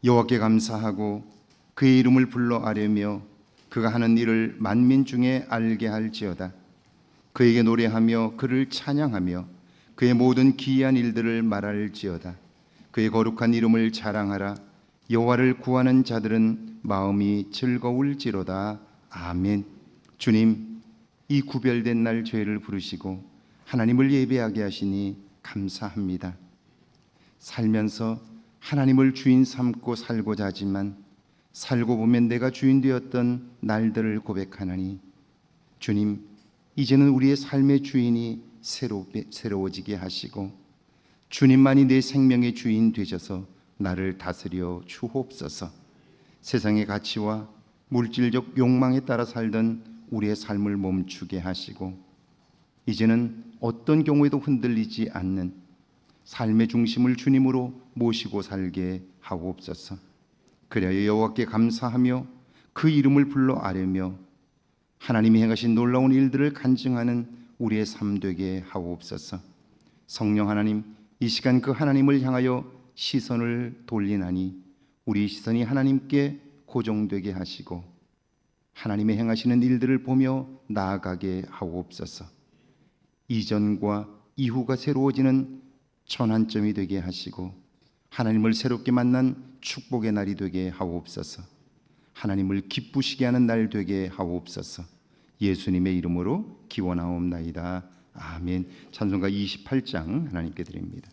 여호와께 감사하고 그의 이름을 불러 아뢰며 그가 하는 일을 만민 중에 알게 할지어다. 그에게 노래하며 그를 찬양하며 그의 모든 기이한 일들을 말할지어다. 그의 거룩한 이름을 자랑하라. 여호와를 구하는 자들은 마음이 즐거울지로다. 아멘. 주님, 이 구별된 날 죄를 부르시고 하나님을 예배하게 하시니 감사합니다. 살면서 하나님을 주인 삼고 살고자 하지만 살고 보면 내가 주인 되었던 날들을 고백하나니 주님, 이제는 우리의 삶의 주인이 새로워지게 하시고 주님만이 내 생명의 주인 되셔서 나를 다스려 주옵소서. 세상의 가치와 물질적 욕망에 따라 살던 우리의 삶을 멈추게 하시고 이제는 어떤 경우에도 흔들리지 않는 삶의 중심을 주님으로 모시고 살게 하옵소서. 그리하여 여호와께 감사하며 그 이름을 불러 아뢰며 하나님이 행하신 놀라운 일들을 간증하는 우리의 삶 되게 하옵소서. 성령 하나님, 이 시간 그 하나님을 향하여 시선을 돌리나니 우리 시선이 하나님께 고정되게 하시고 하나님의 행하시는 일들을 보며 나아가게 하옵소서. 이전과 이후가 새로워지는 전환점이 되게 하시고 하나님을 새롭게 만난 축복의 날이 되게 하옵소서. 하나님을 기쁘시게 하는 날 되게 하옵소서. 예수님의 이름으로 기원하옵나이다. 아멘. 찬송가 28장 하나님께 드립니다.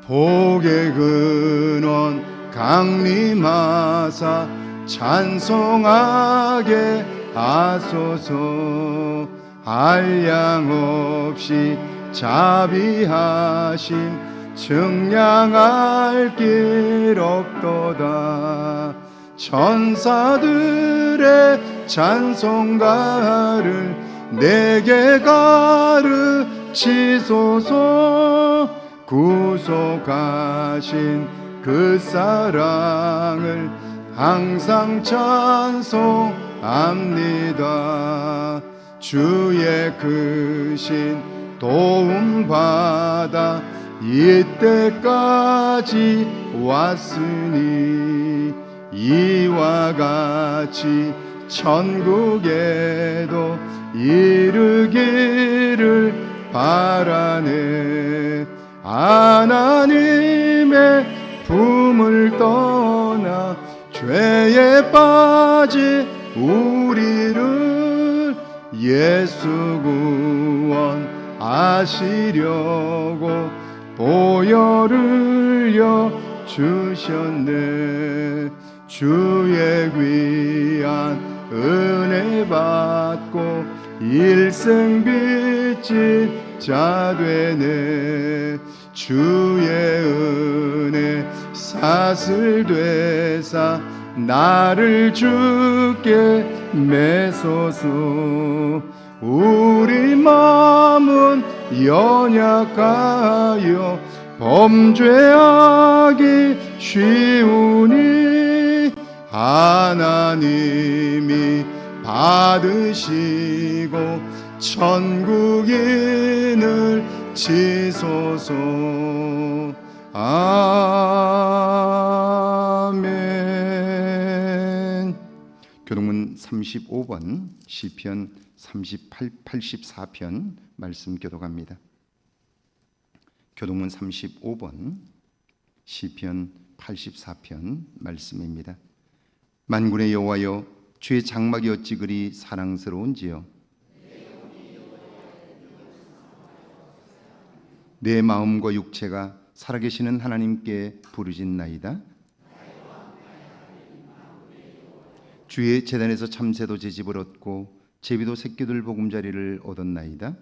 복의 근원 강림하사 찬송하게 하소서. 한량 없이 자비하심 증량할 길 없도다. 천사들의 찬송가를 내게 가르치소서. 구속하신 그 사랑을 항상 찬송합니다. 주의 크신 도움 받아 이때까지 왔으니 이와 같이 천국에도 이르기를 바라네. 하나님의 품을 떠나 죄에 빠진 우리를 예수 구원하시려고 보혈을 주셨네. 주의 귀한 은혜 받고 일생 빚진 자 되네. 주의 은혜 사슬되사 나를 주께 매소서. 우리 마음은 연약하여 범죄하기 쉬우니 하나님이 받으시고 천국인을 지소서. 아멘. 교동문 35번 시편 84편 말씀 교독합니다. 교동문 35번 시편 84편 말씀입니다. 만군의 여호와여, 주의 장막이 어찌 그리 사랑스러운지요. 내 마음과 육체가 살아계시는 하나님께 부르짖나이다. 주의 제단에서 참새도 제 집을 얻고 제비도 새끼들 보금자리를 얻었나이다.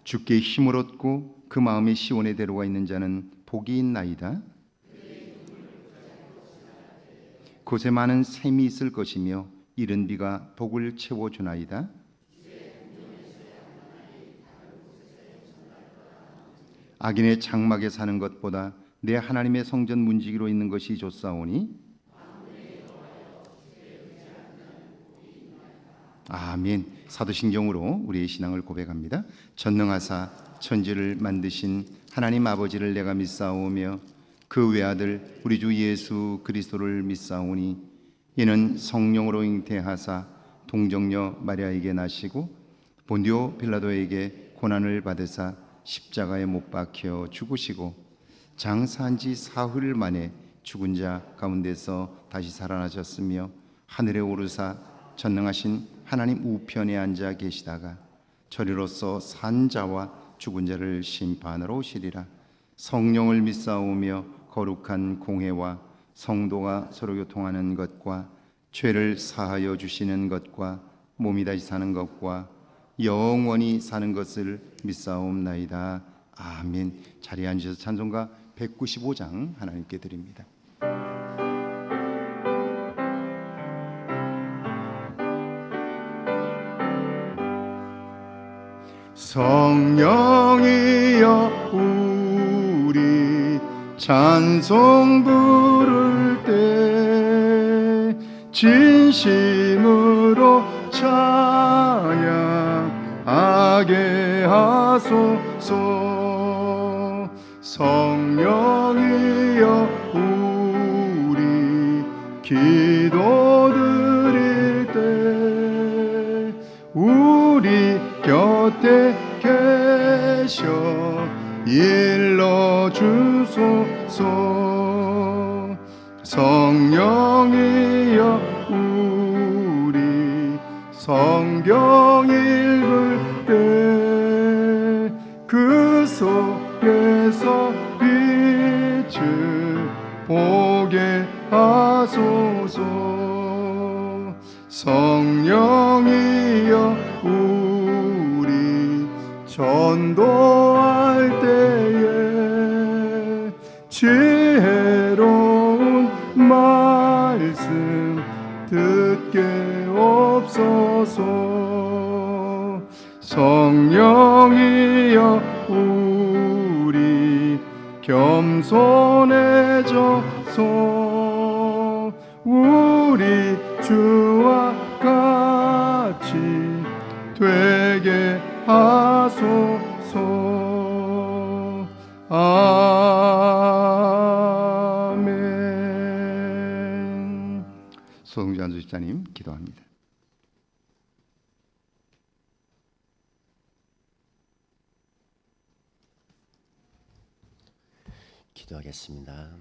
주께 힘을 얻고 그 마음에 시온의 대로가 있는 자는 복이 있나이다. 곳에 많은 샘이 있을 것이며 이른 비가 복을 채워주나이다. 악인의 장막에 사는 것보다 내 하나님의 성전 문지기로 있는 것이 좋사오니 아멘. 사도신경으로 우리의 신앙을 고백합니다. 전능하사 천지를 만드신 하나님 아버지를 내가 믿사오며 그 외아들 우리 주 예수 그리스도를 믿사오니 이는 성령으로 잉태하사 동정녀 마리아에게 나시고 본디오 빌라도에게 고난을 받으사 십자가에 못 박혀 죽으시고 장사한 지 사흘 만에 죽은 자 가운데서 다시 살아나셨으며 하늘에 오르사 전능하신 하나님 우편에 앉아 계시다가 저리로서 산 자와 죽은 자를 심판하러 오시리라. 성령을 믿사오며 거룩한 공회와 성도가 서로 교통하는 것과 죄를 사하여 주시는 것과 몸이 다시 사는 것과 영원히 사는 것을 믿사옵나이다. 아멘. 자리에 앉으셔서 찬송가 195장 하나님께 드립니다. 성령이여 우리 찬송 부를 때 진심으로 찬양하게 하소서. 성령이여 우리 기도 드릴 때 우리 곁에 계셔 일러주소서. 성령이여 우리 성경 읽을 때 그 속에서 빛을 보게 하소서. 성령이여 우리 전도할 때에 지혜로운 말씀 듣게 없소서. 성령이여 우리 겸손해져서 우리 주와 같이 되게 하소서. 아멘. 소동주 안수집사님 기도합니다. 기도하겠습니다.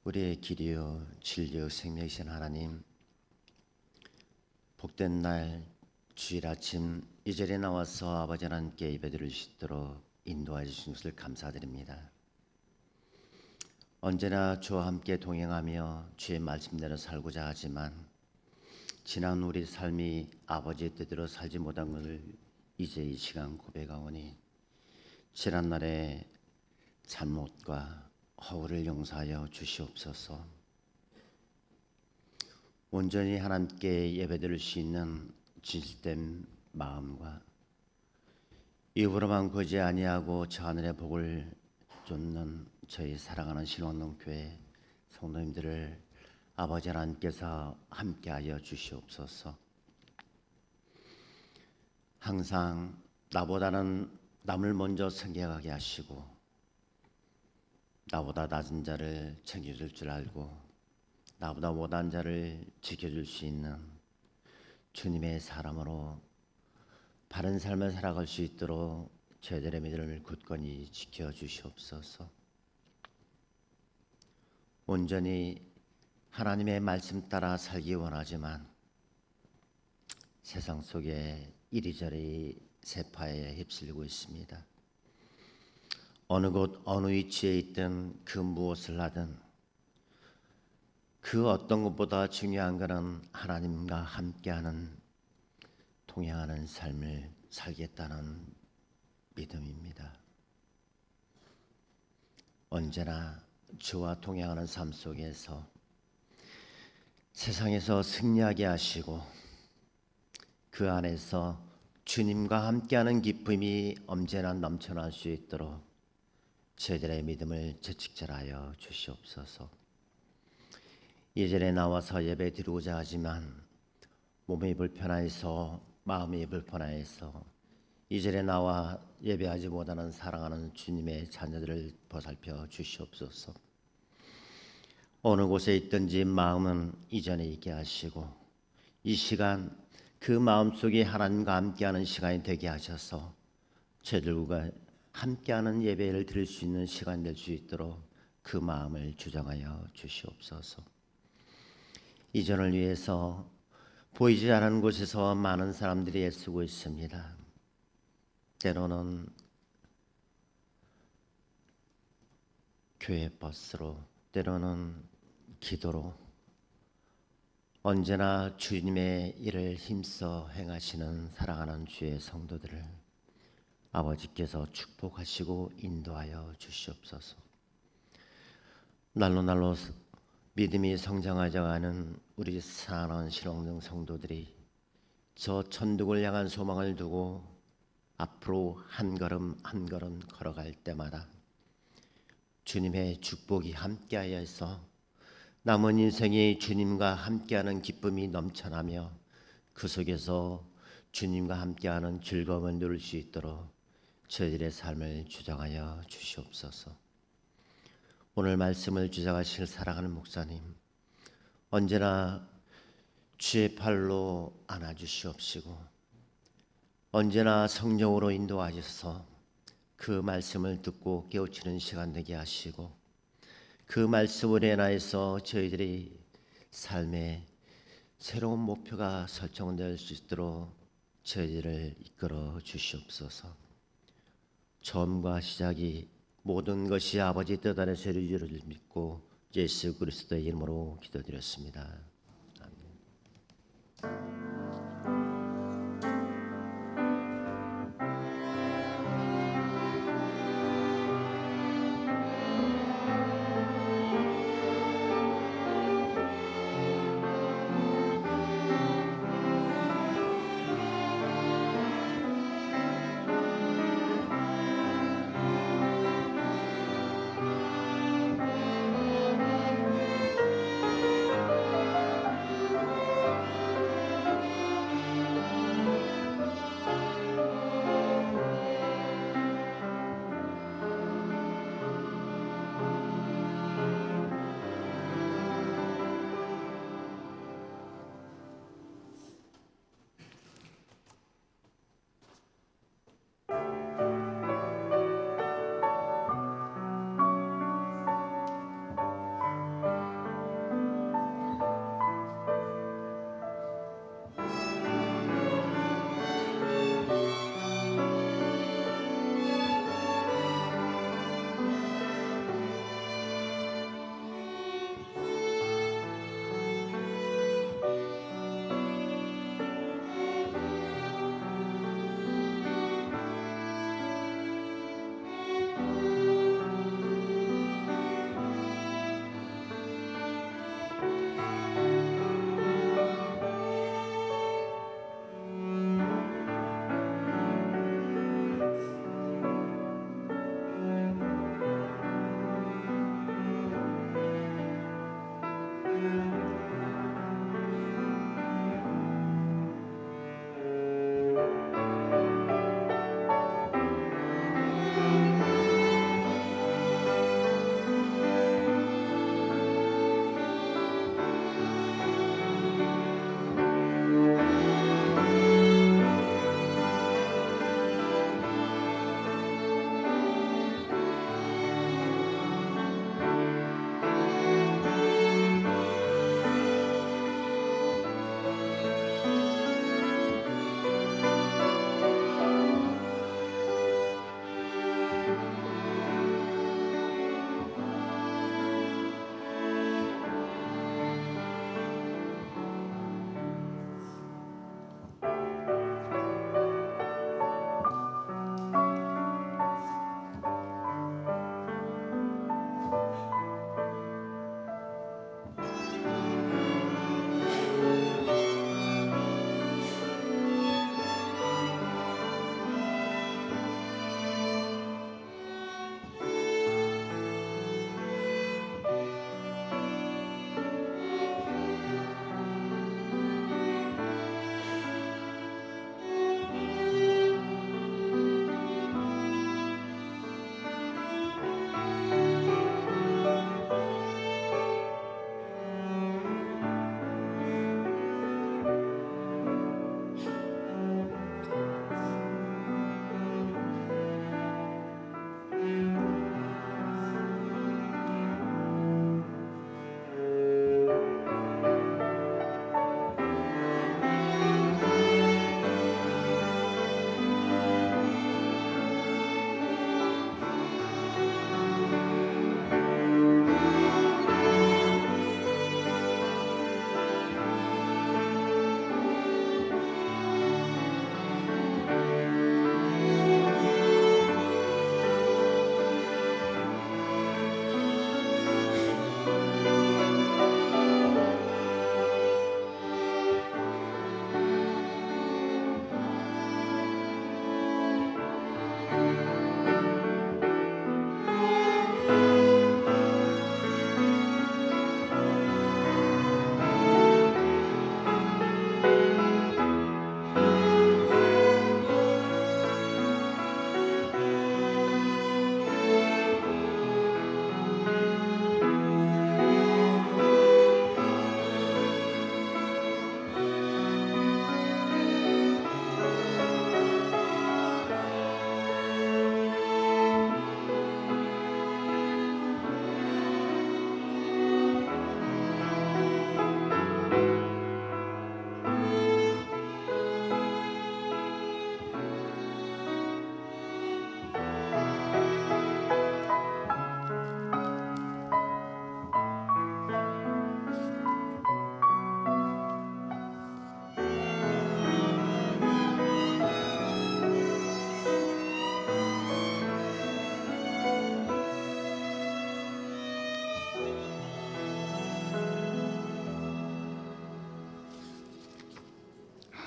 우리의 길이요 진리요 생명이신 하나님, 복된 날 주일 아침 이 자리에 나와서 아버지 하나님께 예배드릴 수 있도록 인도해 주신 것을 감사드립니다. 언제나 주와 함께 동행하며 주의 말씀대로 살고자 하지만 지난 우리 삶이 아버지의 뜻대로 살지 못한 것을 이제 이 시간 고백하오니 지난날의 잘못과 허울을 용서하여 주시옵소서. 온전히 하나님께 예배드릴 수 있는 진실된 마음과 입으로만 거지 아니하고 저 하늘의 복을 쫓는 저희 사랑하는 신원동교회 성도님들을 아버지 하나님께서 함께하여 주시옵소서. 항상 나보다는 남을 먼저 생각하게 하시고 나보다 낮은 자를 챙겨줄 줄 알고 나보다 못한 자를 지켜줄 수 있는 주님의 사람으로 바른 삶을 살아갈 수 있도록 저희들의 믿음을 굳건히 지켜주시옵소서. 온전히 하나님의 말씀 따라 살기 원하지만 세상 속에 이리저리 세파에 휩쓸리고 있습니다. 어느 곳 어느 위치에 있든 그 무엇을 하든 그 어떤 것보다 중요한 것은 하나님과 함께하는 동행하는 삶을 살겠다는 믿음입니다. 언제나 주와 동행하는 삶 속에서 세상에서 승리하게 하시고 그 안에서 주님과 함께하는 기쁨이 언제나 넘쳐날 수 있도록 저희들의 믿음을 채찍질하여 주시옵소서. 예전에 나와서 예배 드리고자 하지만 몸이 불편해서 마음이 불편해서 이전에 나와 예배하지 못하는 사랑하는 주님의 자녀들을 보살펴 주시옵소서. 어느 곳에 있든지 마음은 이전에 있게 하시고 이 시간 그 마음속에 하나님과 함께하는 시간이 되게 하셔서 저들과 함께하는 예배를 드릴 수 있는 시간 될 수 있도록 그 마음을 주장하여 주시옵소서. 이전을 위해서 보이지 않는 곳에서 많은 사람들이 애쓰고 있습니다. 때로는 교회 버스로, 때로는 기도로, 언제나 주님의 일을 힘써 행하시는 사랑하는 주의 성도들을 아버지께서 축복하시고 인도하여 주시옵소서. 날로 믿음이 성장하여가는 우리 사랑하는 신앙등 성도들이 저 천국을 향한 소망을 두고 앞으로 한 걸음 한 걸음 걸어갈 때마다 주님의 축복이 함께하여서 남은 인생이 주님과 함께하는 기쁨이 넘쳐나며 그 속에서 주님과 함께하는 즐거움을 누릴 수 있도록 저희들의 삶을 주장하여 주시옵소서. 오늘 말씀을 주장하실 사랑하는 목사님, 언제나 주의 팔로 안아주시옵시고 언제나 성령으로 인도하셔서 그 말씀을 듣고 깨우치는 시간 되게 하시고 그 말씀으로 인하여서 저희들이 삶의 새로운 목표가 설정될 수 있도록 저희들을 이끌어 주시옵소서. 처음과 시작이 모든 것이 아버지 뜻 안에서 이루어질 줄 믿고 예수 그리스도의 이름으로 기도드렸습니다.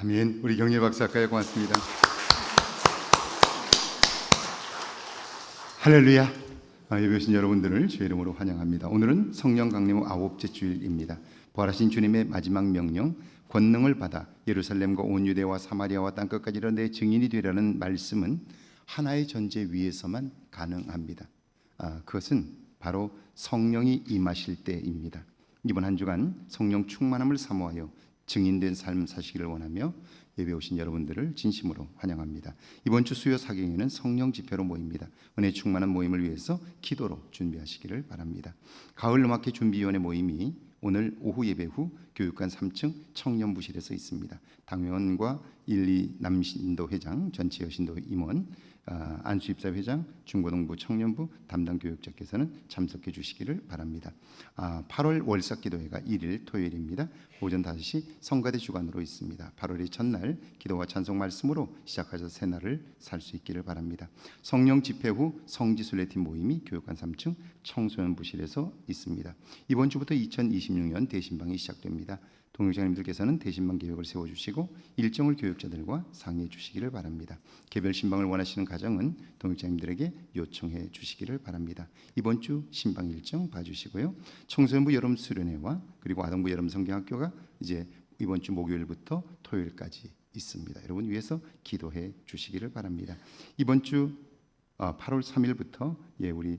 아멘. 우리 경례 박사까지 고맙습니다. 할렐루야. 예배 오신 여러분들을 주의 이름으로 환영합니다. 오늘은 성령 강림 후 9째 주일입니다. 부활하신 주님의 마지막 명령, 권능을 받아 예루살렘과 온 유대와 사마리아와 땅끝까지 이르러 내 증인이 되라는 말씀은 하나의 전제 위에서만 가능합니다. 그것은 바로 성령이 임하실 때입니다. 이번 한 주간 성령 충만함을 사모하여 증인된 삶 사시기를 원하며 예배 오신 여러분들을 진심으로 환영합니다. 이번 주 수요 사경에는 성령 집회로 모입니다. 은혜 충만한 모임을 위해서 기도로 준비하시기를 바랍니다. 가을 음악회 준비위원회 모임이 오늘 오후 예배 후 교육관 3층 청년부실에서 있습니다. 당회원과 1, 2 남신도 회장, 전체 여신도 임원, 안수입사 회장, 중고등부 청년부 담당 교육자께서는 참석해 주시기를 바랍니다. 8월 월삭기도회가 1일 토요일입니다. 오전 5시 성가대 주관으로 있습니다. 8월의 첫날 기도와 찬송 말씀으로 시작하셔서 새날을 살 수 있기를 바랍니다. 성령 집회 후 성지순례팀 모임이 교육관 3층 청소년부실에서 있습니다. 이번 주부터 2026년 대신방이 시작됩니다. 동역자님들께서는 대신방 계획을 세워주시고 일정을 교육자들과 상의해 주시기를 바랍니다. 개별 신방을 원하시는 가정은 동역자님들에게 요청해 주시기를 바랍니다. 이번 주 신방 일정 봐주시고요. 청소년부 여름 수련회와 그리고 아동부 여름 성경학교가 이제 이번 주 목요일부터 토요일까지 있습니다. 여러분 위해서 기도해 주시기를 바랍니다. 이번 주 8월 3일부터 우리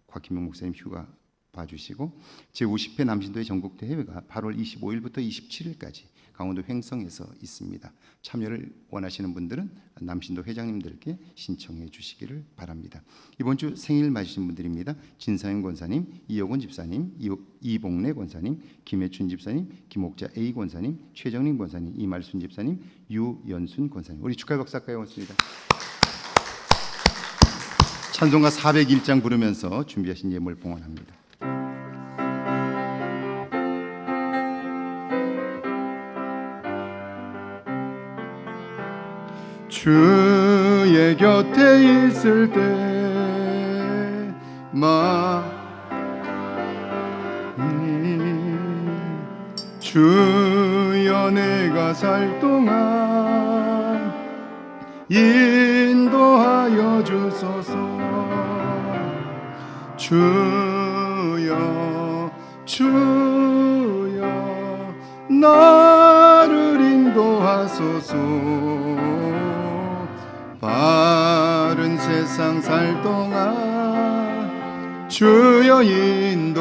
곽김용 목사님 휴가 봐주시고 제50회 남신도의 전국대회가 8월 25일부터 27일까지 강원도 횡성에서 있습니다. 참여를 원하시는 분들은 남신도 회장님들께 신청해 주시기를 바랍니다. 이번 주 생일 맞으신 분들입니다. 진상현 권사님, 이혁원 집사님, 이봉래 권사님, 김혜춘 집사님, 김옥자 A 권사님, 최정림 권사님, 이말순 집사님, 유연순 권사님. 우리 축하 박사까지 왔습니다. 찬송가 401장 부르면서 준비하신 예물 봉헌합니다. 주의 곁에 있을 때만 주여 내가 살 동안 인도하여 주소서. 주여 주여 나를 인도하소서. 바른 세상 살 동안 주여 인도하소서.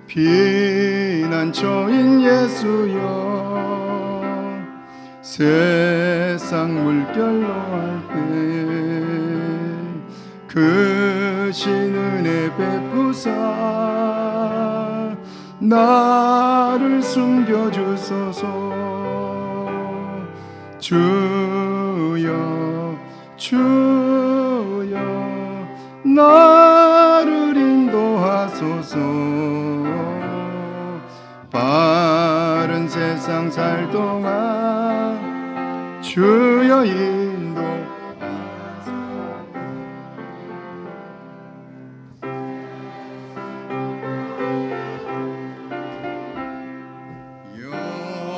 피난처인 예수여 세상 물결로 할 때 그 신은혜 베푸사 나를 숨겨주소서. 주여 주여 나를 인도하소서. 바른 세상 살 동안 주여 인도하소서.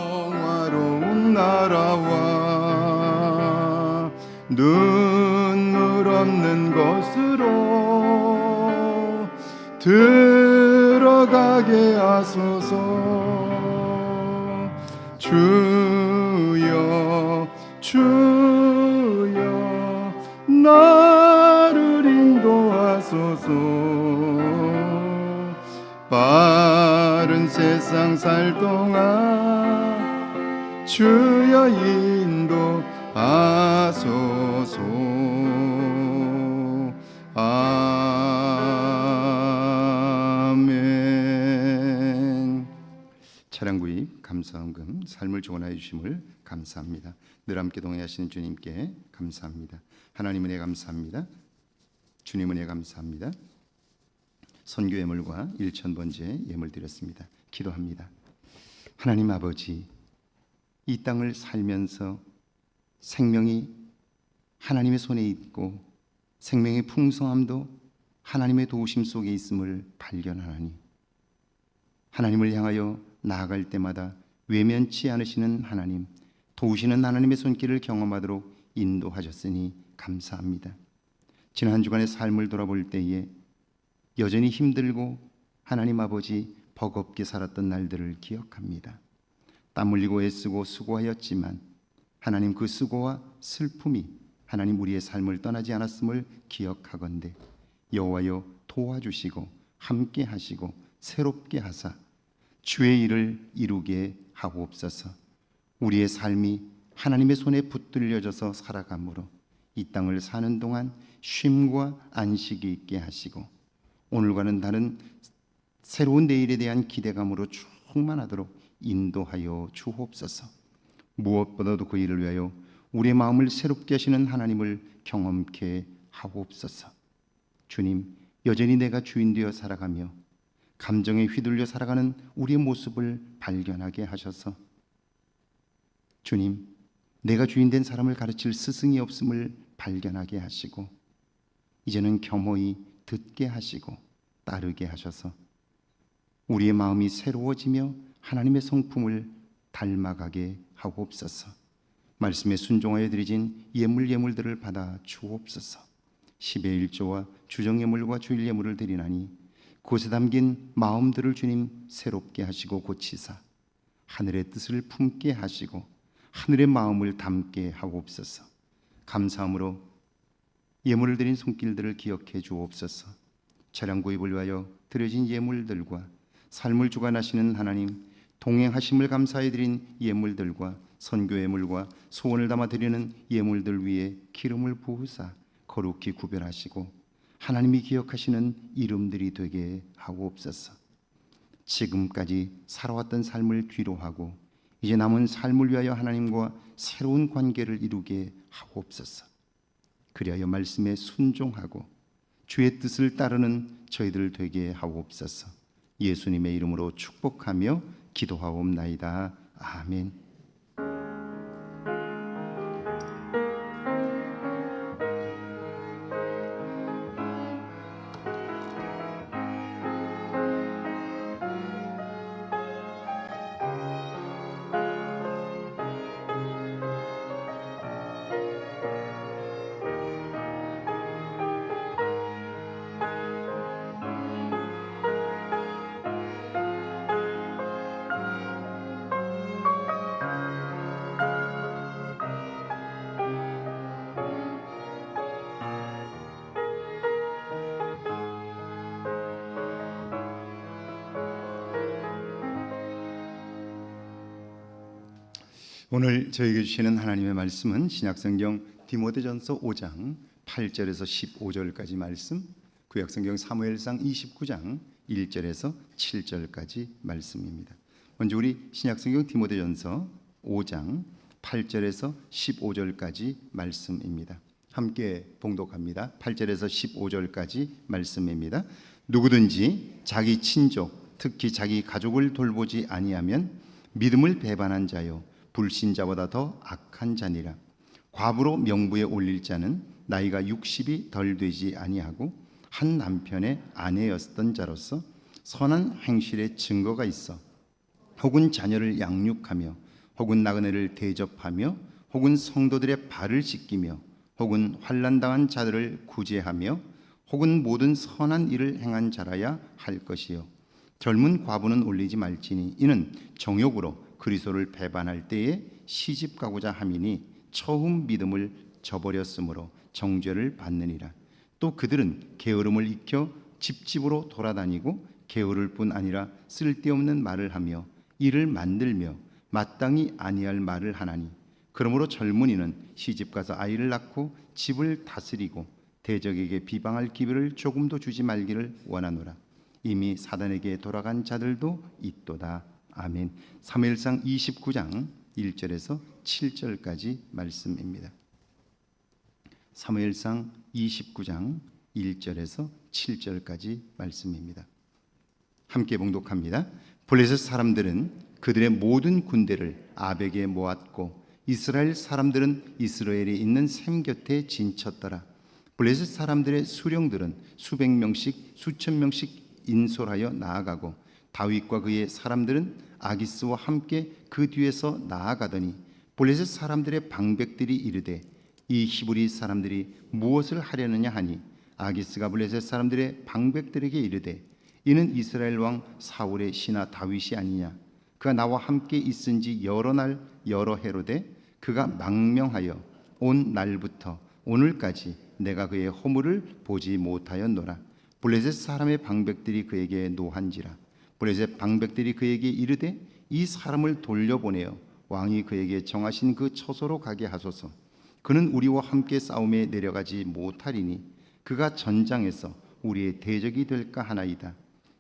영화로운 나라와 눈물 없는 곳으로 들어가게 하소서. 주여 주여 나를 인도하소서. 바른 세상 살 동안 주여 인도하소서. 아멘. 차량 구입, 감사헌금, 삶을 주관하여 주심을 감사합니다. 늘 함께 동행하시는 주님께 감사합니다. 하나님 은혜 감사합니다. 주님 은혜 감사합니다. 선교 예물과 1,000번째 예물 드렸습니다. 기도합니다. 하나님 아버지, 이 땅을 살면서 생명이 하나님의 손에 있고 생명의 풍성함도 하나님의 도우심 속에 있음을 발견하나니 하나님을 향하여 나아갈 때마다 외면치 않으시는 하나님, 도우시는 하나님의 손길을 경험하도록 인도하셨으니 감사합니다. 지난 한 주간의 삶을 돌아볼 때에 여전히 힘들고 하나님 아버지 버겁게 살았던 날들을 기억합니다. 땀 흘리고 애쓰고 수고하였지만 하나님 그 수고와 슬픔이 하나님 우리의 삶을 떠나지 않았음을 기억하건대 여호와여 도와주시고 함께 하시고 새롭게 하사 주의 일을 이루게 하옵소서. 우리의 삶이 하나님의 손에 붙들려져서 살아가므로 이 땅을 사는 동안 쉼과 안식이 있게 하시고 오늘과는 다른 새로운 내일에 대한 기대감으로 충만하도록 인도하여 주옵소서. 무엇보다도 그 일을 위하여 우리의 마음을 새롭게 하시는 하나님을 경험케 하옵소서. 주님, 여전히 내가 주인 되어 살아가며 감정에 휘둘려 살아가는 우리의 모습을 발견하게 하셔서 주님, 내가 주인 된 사람을 가르칠 스승이 없음을 발견하게 하시고 이제는 겸허히 듣게 하시고 따르게 하셔서 우리의 마음이 새로워지며 하나님의 성품을 닮아가게 하옵소서. 말씀에 순종하여 드리진 예물들을 받아 주옵소서. 10의 1조와 주정예물과 주일예물을 드리나니 곳에 담긴 마음들을 주님 새롭게 하시고 고치사 하늘의 뜻을 품게 하시고 하늘의 마음을 담게 하옵소서. 감사함으로 예물을 드린 손길들을 기억해 주옵소서. 차량 구입을 위하여 드려진 예물들과 삶을 주관하시는 하나님 동행하심을 감사해 드린 예물들과 선교 예물과 소원을 담아 드리는 예물들 위에 기름을 부으사 거룩히 구별하시고 하나님이 기억하시는 이름들이 되게 하옵소서. 지금까지 살아왔던 삶을 뒤로하고 이제 남은 삶을 위하여 하나님과 새로운 관계를 이루게 하옵소서. 그리하여 말씀에 순종하고 주의 뜻을 따르는 저희들 되게 하옵소서. 예수님의 이름으로 축복하며 기도하옵나이다. 아멘. 오늘 저에게 주시는 하나님의 말씀은 신약성경 디모데전서 5장 8절에서 15절까지 말씀, 구약성경 사무엘상 29장 1절에서 7절까지 말씀입니다. 먼저 우리 신약성경 디모데전서 5장 8절에서 15절까지 말씀입니다. 함께 봉독합니다. 8절에서 15절까지 말씀입니다. 누구든지 자기 친족, 특히 자기 가족을 돌보지 아니하면 믿음을 배반한 자요 불신자보다 더 악한 자니라. 과부로 명부에 올릴 자는 나이가 60이 덜 되지 아니하고 한 남편의 아내였던 자로서 선한 행실의 증거가 있어 혹은 자녀를 양육하며 혹은 나그네를 대접하며 혹은 성도들의 발을 씻기며 혹은 환난당한 자들을 구제하며 혹은 모든 선한 일을 행한 자라야 할 것이요 젊은 과부는 올리지 말지니 이는 정욕으로 그리스도를 배반할 때에 시집 가고자 함이니 처음 믿음을 저버렸으므로 정죄를 받느니라. 또 그들은 게으름을 익혀 집집으로 돌아다니고 게으를 뿐 아니라 쓸데없는 말을 하며 이를 만들며 마땅히 아니할 말을 하나니 그러므로 젊은이는 시집 가서 아이를 낳고 집을 다스리고 대적에게 비방할 기회를 조금도 주지 말기를 원하노라. 이미 사단에게 돌아간 자들도 있도다. 아멘. 사무엘상 29장 1절에서 7절까지 말씀입니다. 사무엘상 29장 1절에서 7절까지 말씀입니다. 함께 봉독합니다. 블레셋 사람들은 그들의 모든 군대를 아벡에 모았고 이스라엘 사람들은 이스라엘에 있는 셈 곁에 진쳤더라. 블레셋 사람들의 수령들은 수백 명씩 수천 명씩 인솔하여 나아가고 다윗과 그의 사람들은 아기스와 함께 그 뒤에서 나아가더니 블레셋 사람들의 방백들이 이르되 이 히브리 사람들이 무엇을 하려느냐 하니 아기스가 블레셋 사람들의 방백들에게 이르되 이는 이스라엘 왕 사울의 신하 다윗이 아니냐. 그가 나와 함께 있은지 여러 날 여러 해로되 그가 망명하여 온 날부터 오늘까지 내가 그의 허물을 보지 못하였노라. 블레셋 사람의 방백들이 그에게 노한지라. 블레셋 방백들이 그에게 이르되 이 사람을 돌려보내어 왕이 그에게 정하신 그 처소로 가게 하소서. 그는 우리와 함께 싸움에 내려가지 못하리니 그가 전장에서 우리의 대적이 될까 하나이다.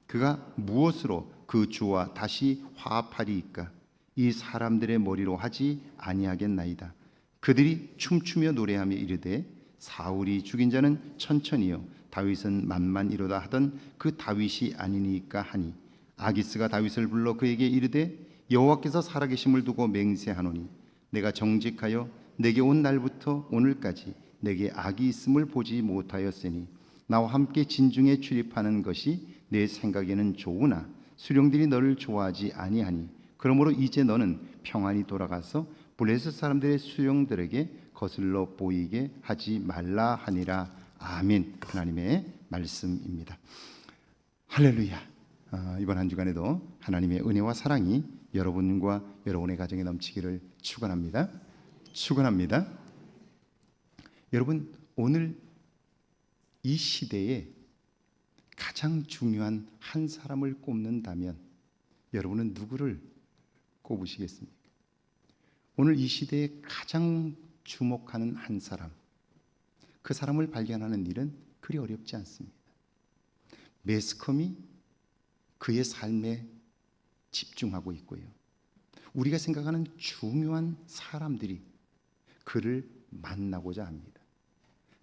그가 무엇으로 그 주와 다시 화합하리이까? 이 사람들의 머리로 하지 아니하겠나이다. 그들이 춤추며 노래하며 이르되 사울이 죽인 자는 천천히요 다윗은 만만이로다 하던 그 다윗이 아니니까 하니 아기스가 다윗을 불러 그에게 이르되 여호와께서 살아계심을 두고 맹세하노니 내가 정직하여 내게 온 날부터 오늘까지 내게 악이 있음을 보지 못하였으니 나와 함께 진중에 출입하는 것이 내 생각에는 좋으나 수령들이 너를 좋아하지 아니하니 그러므로 이제 너는 평안히 돌아가서 블레셋 사람들의 수령들에게 거슬러 보이게 하지 말라 하니라. 아멘. 하나님의 말씀입니다. 할렐루야. 이번 한 주간에도 하나님의 은혜와 사랑이 여러분과 여러분의 가정에 넘치기를 축원합니다. 축원합니다. 여러분, 오늘 이 시대에 가장 중요한 한 사람을 꼽는다면 여러분은 누구를 꼽으시겠습니까? 오늘 이 시대에 가장 주목하는 한 사람, 그 사람을 발견하는 일은 그리 어렵지 않습니다. 매스컴이 그의 삶에 집중하고 있고요. 우리가 생각하는 중요한 사람들이 그를 만나고자 합니다.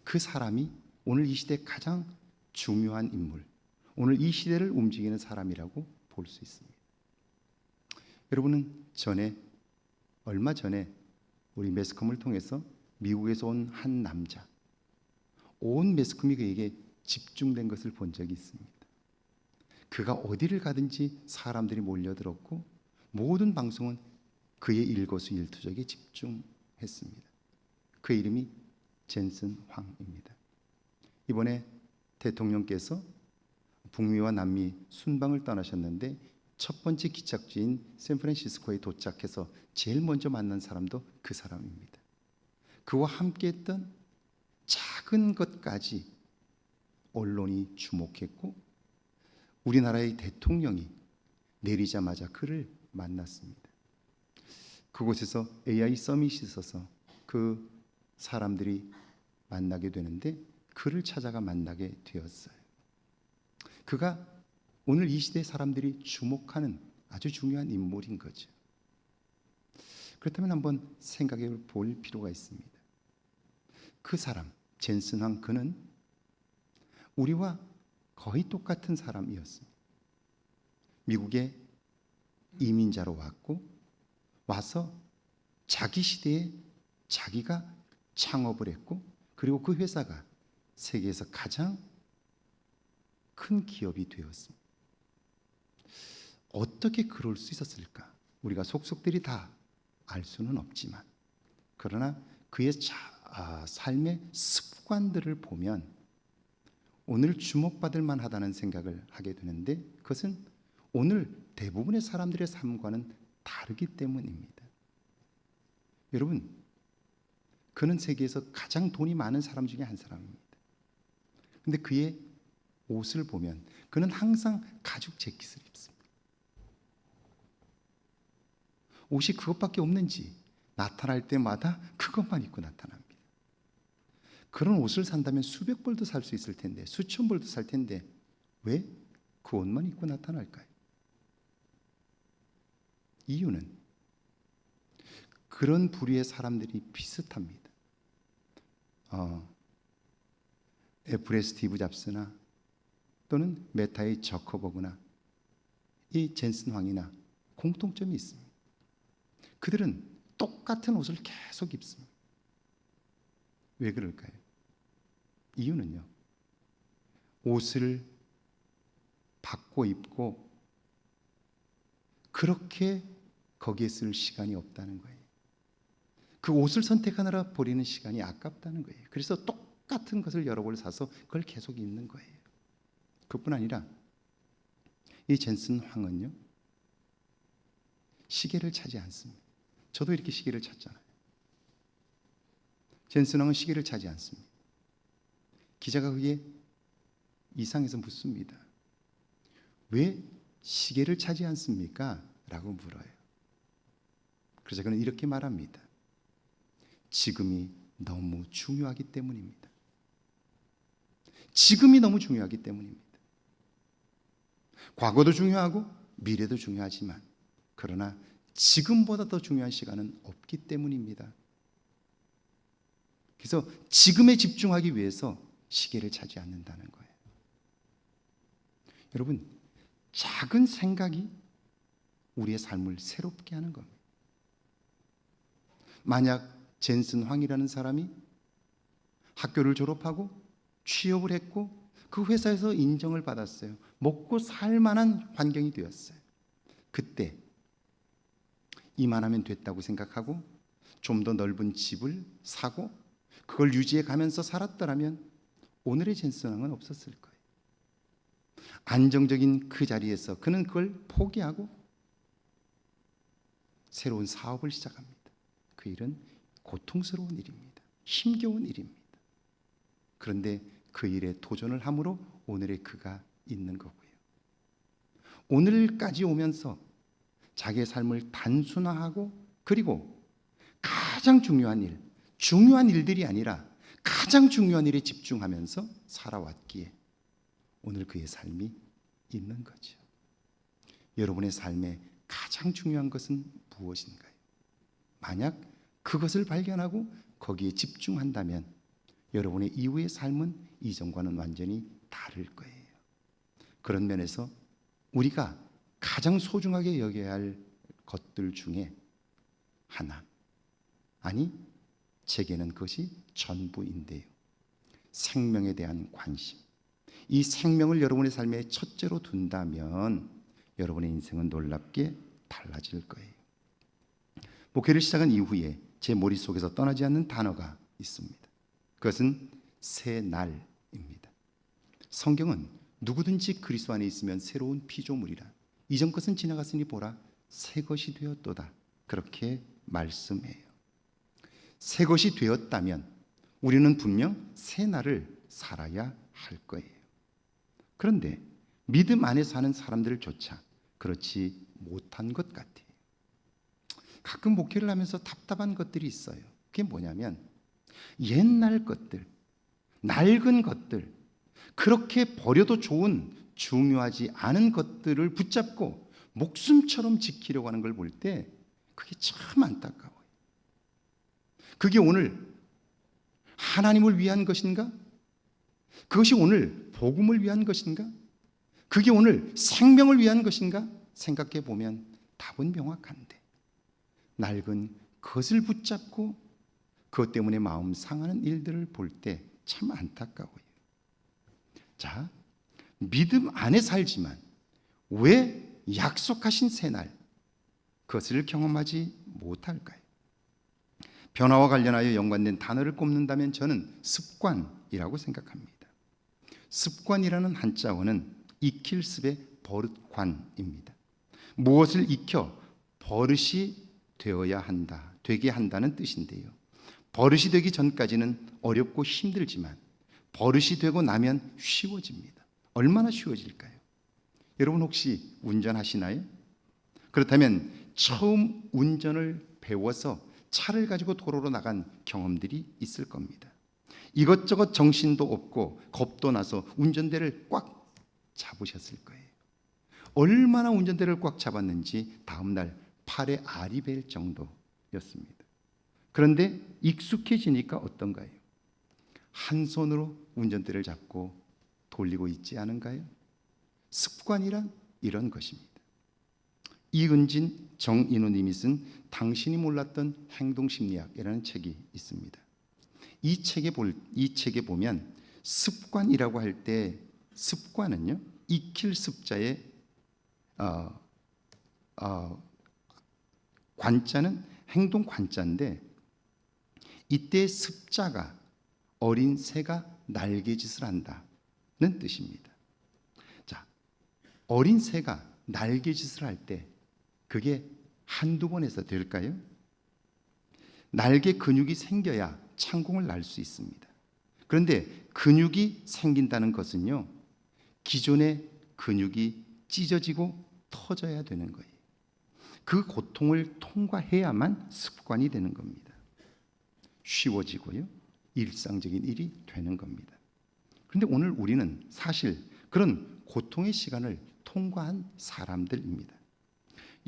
그 사람이 오늘 이 시대의 가장 중요한 인물, 오늘 이 시대를 움직이는 사람이라고 볼 수 있습니다. 여러분은 얼마 전에 우리 매스컴을 통해서 미국에서 온 한 남자, 온 매스컴이 그에게 집중된 것을 본 적이 있습니다. 그가 어디를 가든지 사람들이 몰려들었고 모든 방송은 그의 일거수일투족에 집중했습니다. 그 이름이 젠슨 황입니다. 이번에 대통령께서 북미와 남미 순방을 떠나셨는데 첫 번째 기착지인 샌프란시스코에 도착해서 제일 먼저 만난 사람도 그 사람입니다. 그와 함께했던 작은 것까지 언론이 주목했고 우리나라의 대통령이 내리자마자 그를 만났습니다. 그곳에서 AI 서밋이 있어서 그 사람들이 만나게 되는데 그를 찾아가 만나게 되었어요. 그가 오늘 이 시대 사람들이 주목하는 아주 중요한 인물인 거죠. 그렇다면 한번 생각해 볼 필요가 있습니다. 그 사람, 젠슨 황, 그는 우리와 거의 똑같은 사람이었습니다. 미국에 이민자로 와서 자기 시대에 자기가 창업을 했고 그리고 그 회사가 세계에서 가장 큰 기업이 되었습니다. 어떻게 그럴 수 있었을까? 우리가 속속들이 다 알 수는 없지만 그러나 그의 삶의 습관들을 보면 오늘 주목받을 만하다는 생각을 하게 되는데 그것은 오늘 대부분의 사람들의 삶과는 다르기 때문입니다. 여러분, 그는 세계에서 가장 돈이 많은 사람 중에 한 사람입니다. 근데 그의 옷을 보면 그는 항상 가죽 재킷을 입습니다. 옷이 그것밖에 없는지 나타날 때마다 그것만 입고 나타납니다. 그런 옷을 산다면 수백 벌도 살 수 있을 텐데 수천 벌도 살 텐데 왜 그 옷만 입고 나타날까요? 이유는 그런 부류의 사람들이 비슷합니다. 애플의 스티브 잡스나 또는 메타의 저커버그나 이 젠슨 황이나 공통점이 있습니다. 그들은 똑같은 옷을 계속 입습니다. 왜 그럴까요? 이유는요, 옷을 바꿔 입고 그렇게 거기에 쓸 시간이 없다는 거예요. 그 옷을 선택하느라 버리는 시간이 아깝다는 거예요. 그래서 똑같은 것을 여러 벌 사서 그걸 계속 입는 거예요. 그뿐 아니라 이 젠슨 황은요, 시계를 차지 않습니다. 저도 이렇게 시계를 찾잖아요. 젠슨 황은 시계를 차지 않습니다. 기자가 그게 이상해서 묻습니다. 왜 시계를 차지 않습니까? 라고 물어요. 그래서 그는 이렇게 말합니다. 지금이 너무 중요하기 때문입니다. 지금이 너무 중요하기 때문입니다. 과거도 중요하고 미래도 중요하지만 그러나 지금보다 더 중요한 시간은 없기 때문입니다. 그래서 지금에 집중하기 위해서 시계를 차지 않는다는 거예요. 여러분, 작은 생각이 우리의 삶을 새롭게 하는 겁니다. 만약 젠슨 황이라는 사람이 학교를 졸업하고 취업을 했고 그 회사에서 인정을 받았어요. 먹고 살 만한 환경이 되었어요. 그때 이만하면 됐다고 생각하고 좀 더 넓은 집을 사고 그걸 유지해 가면서 살았더라면 오늘의 젠슨 황은 없었을 거예요. 안정적인 그 자리에서 그는 그걸 포기하고 새로운 사업을 시작합니다. 그 일은 고통스러운 일입니다. 힘겨운 일입니다. 그런데 그 일에 도전을 함으로 오늘의 그가 있는 거고요. 오늘까지 오면서 자기의 삶을 단순화하고 그리고 가장 중요한 일, 중요한 일들이 아니라 가장 중요한 일에 집중하면서 살아왔기에 오늘 그의 삶이 있는 거죠. 여러분의 삶에 가장 중요한 것은 무엇인가요? 만약 그것을 발견하고 거기에 집중한다면 여러분의 이후의 삶은 이전과는 완전히 다를 거예요. 그런 면에서 우리가 가장 소중하게 여겨야 할 것들 중에 하나, 아니 제게는 그것이 전부인데요. 생명에 대한 관심. 이 생명을 여러분의 삶의 첫째로 둔다면 여러분의 인생은 놀랍게 달라질 거예요. 목회를 시작한 이후에 제 머릿속에서 떠나지 않는 단어가 있습니다. 그것은 새 날입니다. 성경은 누구든지 그리스도 안에 있으면 새로운 피조물이라 이전 것은 지나갔으니 보라 새 것이 되었도다 그렇게 말씀해요. 새 것이 되었다면 우리는 분명 새 날을 살아야 할 거예요. 그런데 믿음 안에 사는 사람들조차 그렇지 못한 것 같아요. 가끔 목회를 하면서 답답한 것들이 있어요. 그게 뭐냐면 옛날 것들, 낡은 것들, 그렇게 버려도 좋은 중요하지 않은 것들을 붙잡고 목숨처럼 지키려고 하는 걸 볼 때 그게 참 안타까워요. 그게 오늘 하나님을 위한 것인가? 그것이 오늘 복음을 위한 것인가? 그게 오늘 생명을 위한 것인가? 생각해 보면 답은 명확한데 낡은 그것을 붙잡고 그것 때문에 마음 상하는 일들을 볼 때 참 안타까워요. 자, 믿음 안에 살지만 왜 약속하신 새날 그것을 경험하지 못할까요? 변화와 관련하여 연관된 단어를 꼽는다면 저는 습관이라고 생각합니다. 습관이라는 한자어는 익힐 습의 버릇관입니다. 무엇을 익혀 버릇이 되어야 한다, 되게 한다는 뜻인데요. 버릇이 되기 전까지는 어렵고 힘들지만 버릇이 되고 나면 쉬워집니다. 얼마나 쉬워질까요? 여러분 혹시 운전하시나요? 그렇다면 처음 운전을 배워서 차를 가지고 도로로 나간 경험들이 있을 겁니다. 이것저것 정신도 없고 겁도 나서 운전대를 꽉 잡으셨을 거예요. 얼마나 운전대를 꽉 잡았는지 다음 날 팔에 알이 벨 정도였습니다. 그런데 익숙해지니까 어떤가요? 한 손으로 운전대를 잡고 돌리고 있지 않은가요? 습관이란 이런 것입니다. 이은진, 정인호님이 쓴 당신이 몰랐던 행동심리학이라는 책이 있습니다. 이 책에 보면 습관이라고 할 때 습관은요 익힐 습자에 관자는 행동 관자인데 이때 습자가 어린 새가 날개짓을 한다는 뜻입니다. 자, 어린 새가 날개짓을 할 때 그게 한두 번 해서 될까요? 날개 근육이 생겨야 창공을 날 수 있습니다. 그런데 근육이 생긴다는 것은요, 기존의 근육이 찢어지고 터져야 되는 거예요. 그 고통을 통과해야만 습관이 되는 겁니다. 쉬워지고요, 일상적인 일이 되는 겁니다. 그런데 오늘 우리는 사실 그런 고통의 시간을 통과한 사람들입니다.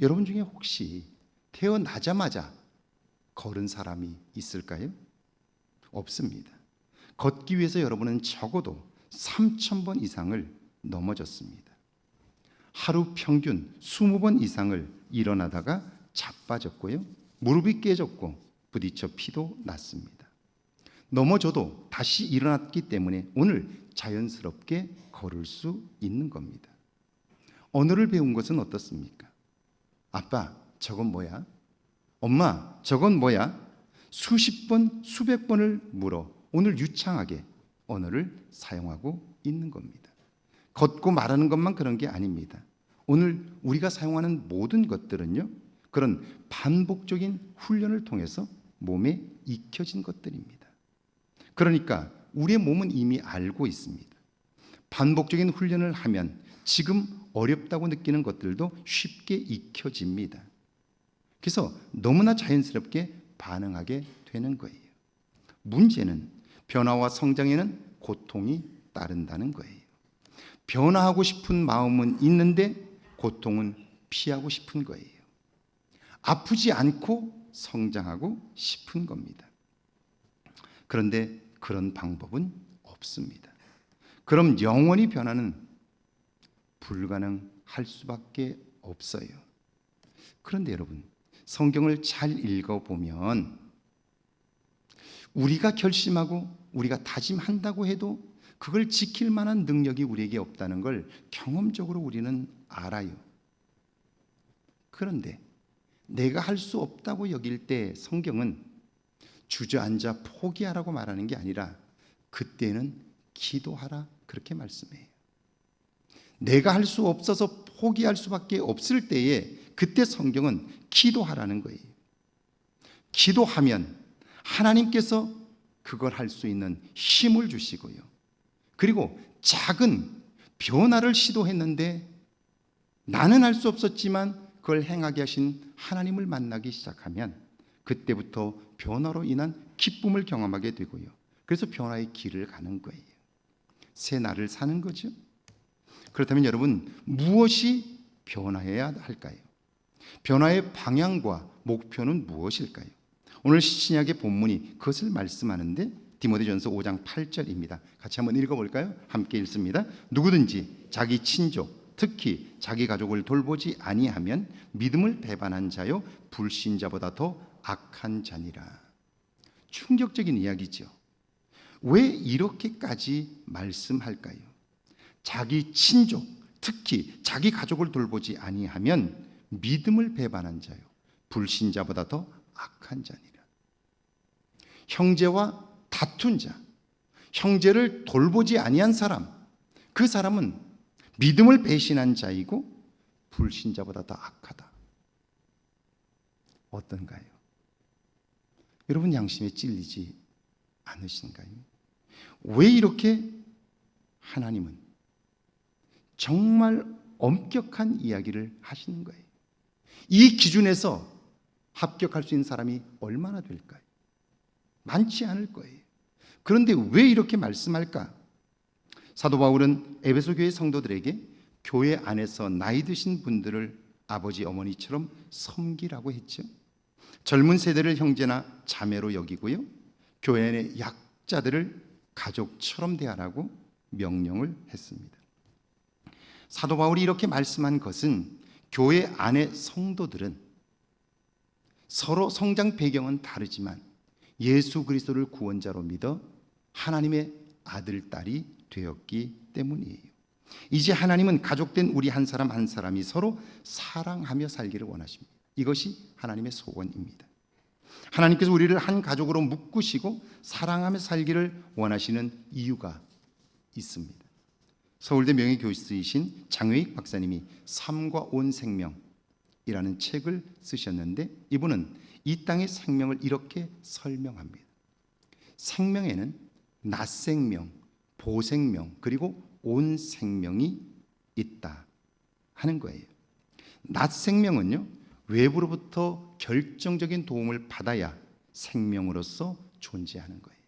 여러분 중에 혹시 태어나자마자 걸은 사람이 있을까요? 없습니다. 걷기 위해서 여러분은 적어도 3,000번 이상을 넘어졌습니다. 하루 평균 20번 이상을 일어나다가 자빠졌고요, 무릎이 깨졌고 부딪혀 피도 났습니다. 넘어져도 다시 일어났기 때문에 오늘 자연스럽게 걸을 수 있는 겁니다. 언어를 배운 것은 어떻습니까? 아빠, 저건 뭐야? 엄마, 저건 뭐야? 수십 번, 수백 번을 물어 오늘 유창하게 언어를 사용하고 있는 겁니다. 걷고 말하는 것만 그런 게 아닙니다. 오늘 우리가 사용하는 모든 것들은요, 그런 반복적인 훈련을 통해서 몸에 익혀진 것들입니다. 그러니까 우리의 몸은 이미 알고 있습니다. 반복적인 훈련을 하면 지금 어렵다고 느끼는 것들도 쉽게 익혀집니다. 그래서 너무나 자연스럽게 반응하게 되는 거예요. 문제는 변화와 성장에는 고통이 따른다는 거예요. 변화하고 싶은 마음은 있는데 고통은 피하고 싶은 거예요. 아프지 않고 성장하고 싶은 겁니다. 그런데 그런 방법은 없습니다. 그럼 영원히 변화는 불가능할 수밖에 없어요. 그런데 여러분, 성경을 잘 읽어보면 우리가 결심하고 우리가 다짐한다고 해도 그걸 지킬 만한 능력이 우리에게 없다는 걸 경험적으로 우리는 알아요. 그런데 내가 할 수 없다고 여길 때 성경은 주저앉아 포기하라고 말하는 게 아니라 그때는 기도하라 그렇게 말씀해요. 내가 할 수 없어서 포기할 수밖에 없을 때에 그때 성경은 기도하라는 거예요. 기도하면 하나님께서 그걸 할 수 있는 힘을 주시고요, 그리고 작은 변화를 시도했는데 나는 할 수 없었지만 그걸 행하게 하신 하나님을 만나기 시작하면 그때부터 변화로 인한 기쁨을 경험하게 되고요, 그래서 변화의 길을 가는 거예요. 새 날을 사는 거죠. 그렇다면 여러분, 무엇이 변화해야 할까요? 변화의 방향과 목표는 무엇일까요? 오늘 신약의 본문이 그것을 말씀하는데 디모데전서 5장 8절입니다. 같이 한번 읽어볼까요? 함께 읽습니다. 누구든지 자기 친족, 특히 자기 가족을 돌보지 아니하면 믿음을 배반한 자요 불신자보다 더 악한 자니라. 충격적인 이야기죠. 왜 이렇게까지 말씀할까요? 자기 친족, 특히 자기 가족을 돌보지 아니하면 믿음을 배반한 자요 불신자보다 더 악한 자니라. 형제와 다툰 자, 형제를 돌보지 아니한 사람, 그 사람은 믿음을 배신한 자이고 불신자보다 더 악하다. 어떤가요? 여러분 양심에 찔리지 않으신가요? 왜 이렇게 하나님은 정말 엄격한 이야기를 하시는 거예요? 이 기준에서 합격할 수 있는 사람이 얼마나 될까요? 많지 않을 거예요. 그런데 왜 이렇게 말씀할까? 사도 바울은 에베소 교회 성도들에게 교회 안에서 나이 드신 분들을 아버지 어머니처럼 섬기라고 했죠. 젊은 세대를 형제나 자매로 여기고요, 교회 안의 약자들을 가족처럼 대하라고 명령을 했습니다. 사도 바울이 이렇게 말씀한 것은 교회 안의 성도들은 서로 성장 배경은 다르지만 예수 그리스도를 구원자로 믿어 하나님의 아들, 딸이 되었기 때문이에요. 이제 하나님은 가족된 우리 한 사람 한 사람이 서로 사랑하며 살기를 원하십니다. 이것이 하나님의 소원입니다. 하나님께서 우리를 한 가족으로 묶으시고 사랑하며 살기를 원하시는 이유가 있습니다. 서울대 명예교수이신 장외익 박사님이 삶과 온 생명이라는 책을 쓰셨는데, 이분은 이 땅의 생명을 이렇게 설명합니다. 생명에는 낮생명, 보생명, 그리고 온 생명이 있다 하는 거예요. 낮생명은요, 외부로부터 결정적인 도움을 받아야 생명으로서 존재하는 거예요.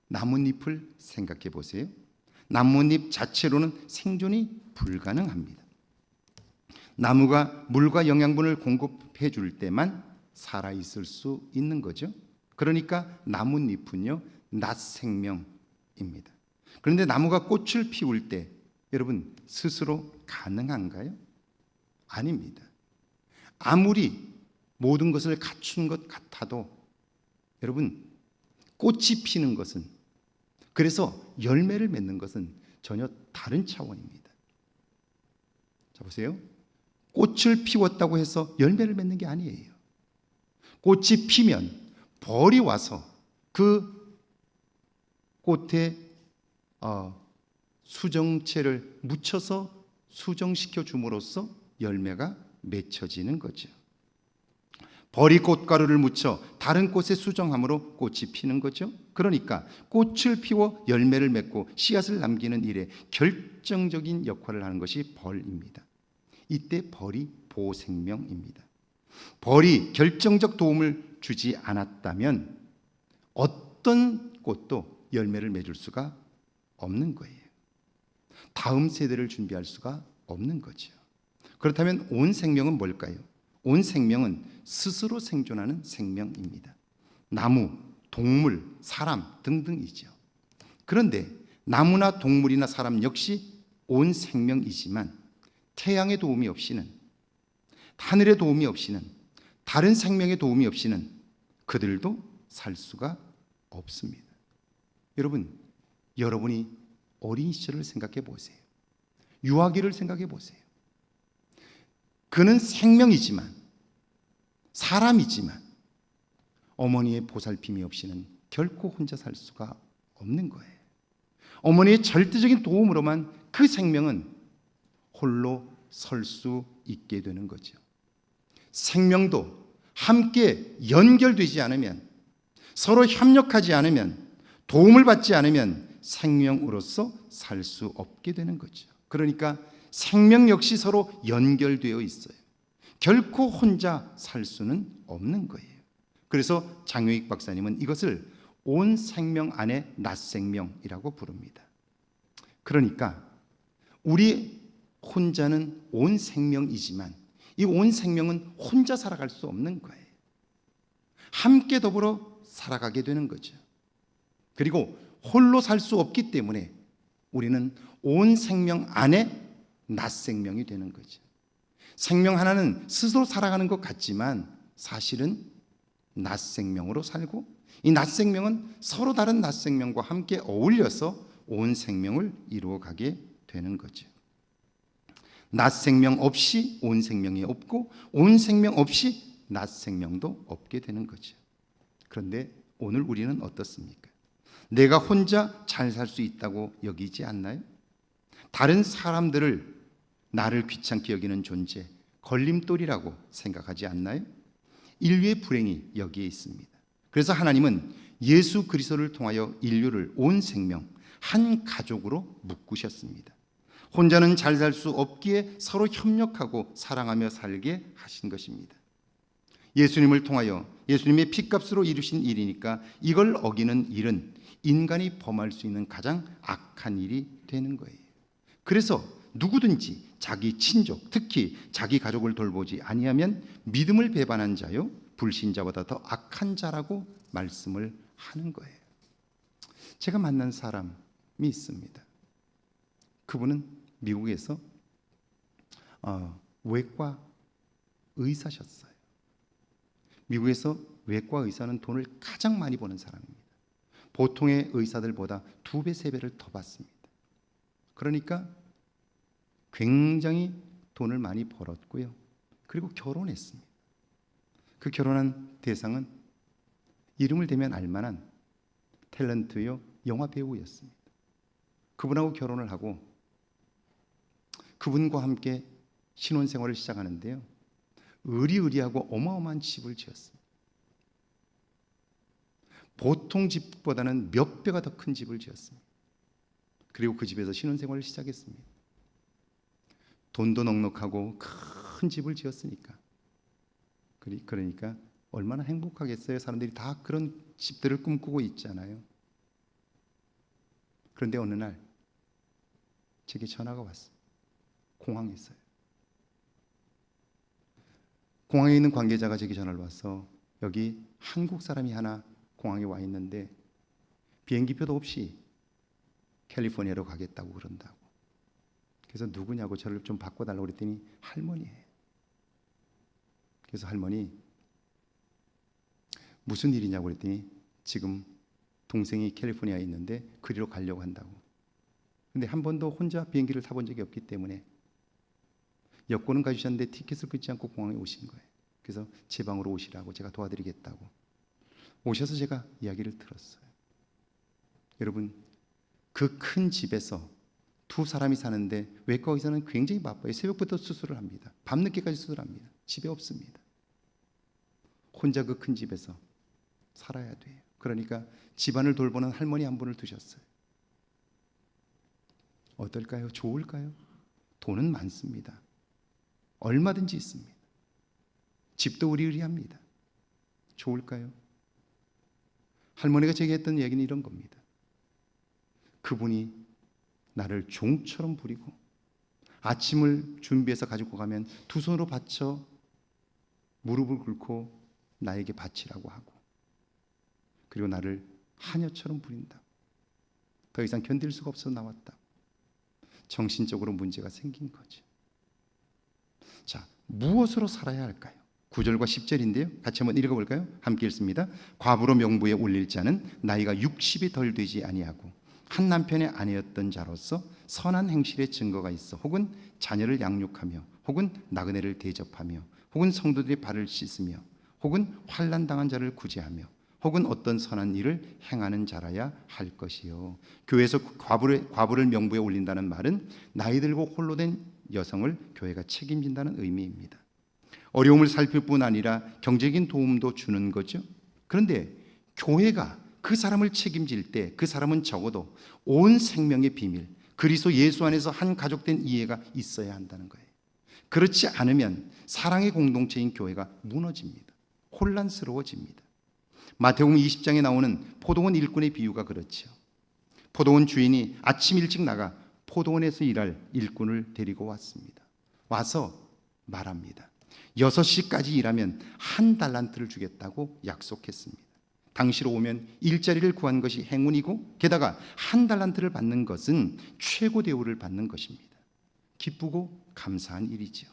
나뭇잎을 생각해 보세요. 나뭇잎 자체로는 생존이 불가능합니다. 나무가 물과 영양분을 공급해 줄 때만 살아 있을 수 있는 거죠. 그러니까 나뭇잎은요, 낮생명입니다. 그런데 나무가 꽃을 피울 때 여러분 스스로 가능한가요? 아닙니다. 아무리 모든 것을 갖춘 것 같아도 여러분, 꽃이 피는 것은, 그래서 열매를 맺는 것은 전혀 다른 차원입니다. 자 보세요. 꽃을 피웠다고 해서 열매를 맺는 게 아니에요. 꽃이 피면 벌이 와서 그 꽃에 수정체를 묻혀서 수정시켜 줌으로써 열매가 맺혀지는 거죠. 벌이 꽃가루를 묻혀 다른 꽃에 수정함으로 꽃이 피는 거죠. 그러니까 꽃을 피워 열매를 맺고 씨앗을 남기는 일에 결정적인 역할을 하는 것이 벌입니다. 이때 벌이 보생명입니다. 벌이 결정적 도움을 주지 않았다면 어떤 꽃도 열매를 맺을 수가 없는 거예요. 다음 세대를 준비할 수가 없는 거죠. 그렇다면 온 생명은 뭘까요? 온 생명은 스스로 생존하는 생명입니다. 나무, 동물, 사람 등등이죠. 그런데 나무나 동물이나 사람 역시 온 생명이지만 태양의 도움이 없이는, 하늘의 도움이 없이는, 다른 생명의 도움이 없이는 그들도 살 수가 없습니다. 여러분, 여러분이 어린 시절을 생각해 보세요. 유아기를 생각해 보세요. 그는 생명이지만, 사람이지만 어머니의 보살핌이 없이는 결코 혼자 살 수가 없는 거예요. 어머니의 절대적인 도움으로만 그 생명은 홀로 설 수 있게 되는 거죠. 생명도 함께 연결되지 않으면, 서로 협력하지 않으면, 도움을 받지 않으면 생명으로서 살 수 없게 되는 거죠. 그러니까 생명 역시 서로 연결되어 있어요. 결코 혼자 살 수는 없는 거예요. 그래서 장외익 박사님은 이것을 온 생명 안에 낮생명이라고 부릅니다. 그러니까 우리 혼자는 온 생명이지만 이 온 생명은 혼자 살아갈 수 없는 거예요. 함께 더불어 살아가게 되는 거죠. 그리고 홀로 살 수 없기 때문에 우리는 온 생명 안에 낮생명이 되는 거죠. 생명 하나는 스스로 살아가는 것 같지만 사실은 낮생명으로 살고, 이 낮생명은 서로 다른 낮생명과 함께 어울려서 온 생명을 이루어가게 되는 거죠. 낮생명 없이 온 생명이 없고 온 생명 없이 낮생명도 없게 되는 거죠. 그런데 오늘 우리는 어떻습니까? 내가 혼자 잘 살 수 있다고 여기지 않나요? 다른 사람들을 나를 귀찮게 여기는 존재, 걸림돌이라고 생각하지 않나요? 인류의 불행이 여기에 있습니다. 그래서 하나님은 예수 그리스도를 통하여 인류를 온 생명, 한 가족으로 묶으셨습니다. 혼자는 잘 살 수 없기에 서로 협력하고 사랑하며 살게 하신 것입니다. 예수님을 통하여 예수님의 피값으로 이루신 일이니까 이걸 어기는 일은 인간이 범할 수 있는 가장 악한 일이 되는 거예요. 그래서 누구든지 자기 친족, 특히 자기 가족을 돌보지 아니하면 믿음을 배반한 자요 불신자보다 더 악한 자라고 말씀을 하는 거예요. 제가 만난 사람이 있습니다. 그분은 미국에서 외과 의사셨어요. 미국에서 외과 의사는 돈을 가장 많이 버는 사람입니다. 보통의 의사들보다 2배, 3배를 더 받습니다. 그러니까 굉장히 돈을 많이 벌었고요. 그리고 결혼했습니다. 그 결혼한 대상은 이름을 대면 알만한 탤런트요 영화 배우였습니다. 그분하고 결혼을 하고 그분과 함께 신혼생활을 시작하는데요. 의리의리하고 어마어마한 집을 지었습니다. 보통 집보다는 몇 배가 더 큰 집을 지었습니다. 그리고 그 집에서 신혼생활을 시작했습니다. 돈도 넉넉하고 큰 집을 지었으니까. 그러니까 얼마나 행복하겠어요. 사람들이 다 그런 집들을 꿈꾸고 있잖아요. 그런데 어느 날 제게 전화가 왔어요. 공항에서요. 공항에 있는 관계자가 제게 전화를 와서 여기 한국 사람이 하나 공항에 와 있는데 비행기표도 없이 캘리포니아로 가겠다고 그런다고. 그래서 누구냐고 저를 좀 바꿔달라고 그랬더니 할머니예요. 그래서 할머니 무슨 일이냐고 그랬더니 지금 동생이 캘리포니아에 있는데 그리로 가려고 한다고. 근데 한 번도 혼자 비행기를 타본 적이 없기 때문에 여권은 가주셨는데 티켓을 끊지 않고 공항에 오신 거예요. 그래서 제 방으로 오시라고 제가 도와드리겠다고. 오셔서 제가 이야기를 들었어요. 여러분, 그 큰 집에서 두 사람이 사는데 외과 의사는 굉장히 바빠요. 새벽부터 수술을 합니다. 밤늦게까지 수술합니다. 집에 없습니다. 혼자 그 큰 집에서 살아야 돼요. 그러니까 집안을 돌보는 할머니 한 분을 두셨어요. 어떨까요? 좋을까요? 돈은 많습니다. 얼마든지 있습니다. 집도 의리의리합니다. 좋을까요? 할머니가 제게 했던 얘기는 이런 겁니다. 그분이 나를 종처럼 부리고 아침을 준비해서 가지고 가면 두 손으로 받쳐 무릎을 꿇고 나에게 바치라고 하고, 그리고 나를 하녀처럼 부린다. 더 이상 견딜 수가 없어서 나왔다. 정신적으로 문제가 생긴 거죠. 자, 무엇으로 살아야 할까요? 9절과 10절인데요. 같이 한번 읽어볼까요? 함께 읽습니다. 과부로 명부에 올릴 자는 나이가 60이 덜 되지 아니하고 한 남편의 아내였던 자로서 선한 행실의 증거가 있어 혹은 자녀를 양육하며 혹은 나그네를 대접하며 혹은 성도들의 발을 씻으며 혹은 환난 당한 자를 구제하며 혹은 어떤 선한 일을 행하는 자라야 할 것이요. 교회에서 과부를 명부에 올린다는 말은 나이 들고 홀로 된 여성을 교회가 책임진다는 의미입니다. 어려움을 살필 뿐 아니라 경제적인 도움도 주는 거죠. 그런데 교회가 그 사람을 책임질 때 그 사람은 적어도 온 생명의 비밀, 그리스도 예수 안에서 한 가족된 이해가 있어야 한다는 거예요. 그렇지 않으면 사랑의 공동체인 교회가 무너집니다. 혼란스러워집니다. 마태복음 20장에 나오는 포도원 일꾼의 비유가 그렇죠. 포도원 주인이 아침 일찍 나가 포도원에서 일할 일꾼을 데리고 왔습니다. 와서 말합니다. 6시까지 일하면 한 달란트를 주겠다고 약속했습니다. 당시로 오면 일자리를 구한 것이 행운이고 게다가 한 달란트를 받는 것은 최고 대우를 받는 것입니다. 기쁘고 감사한 일이죠.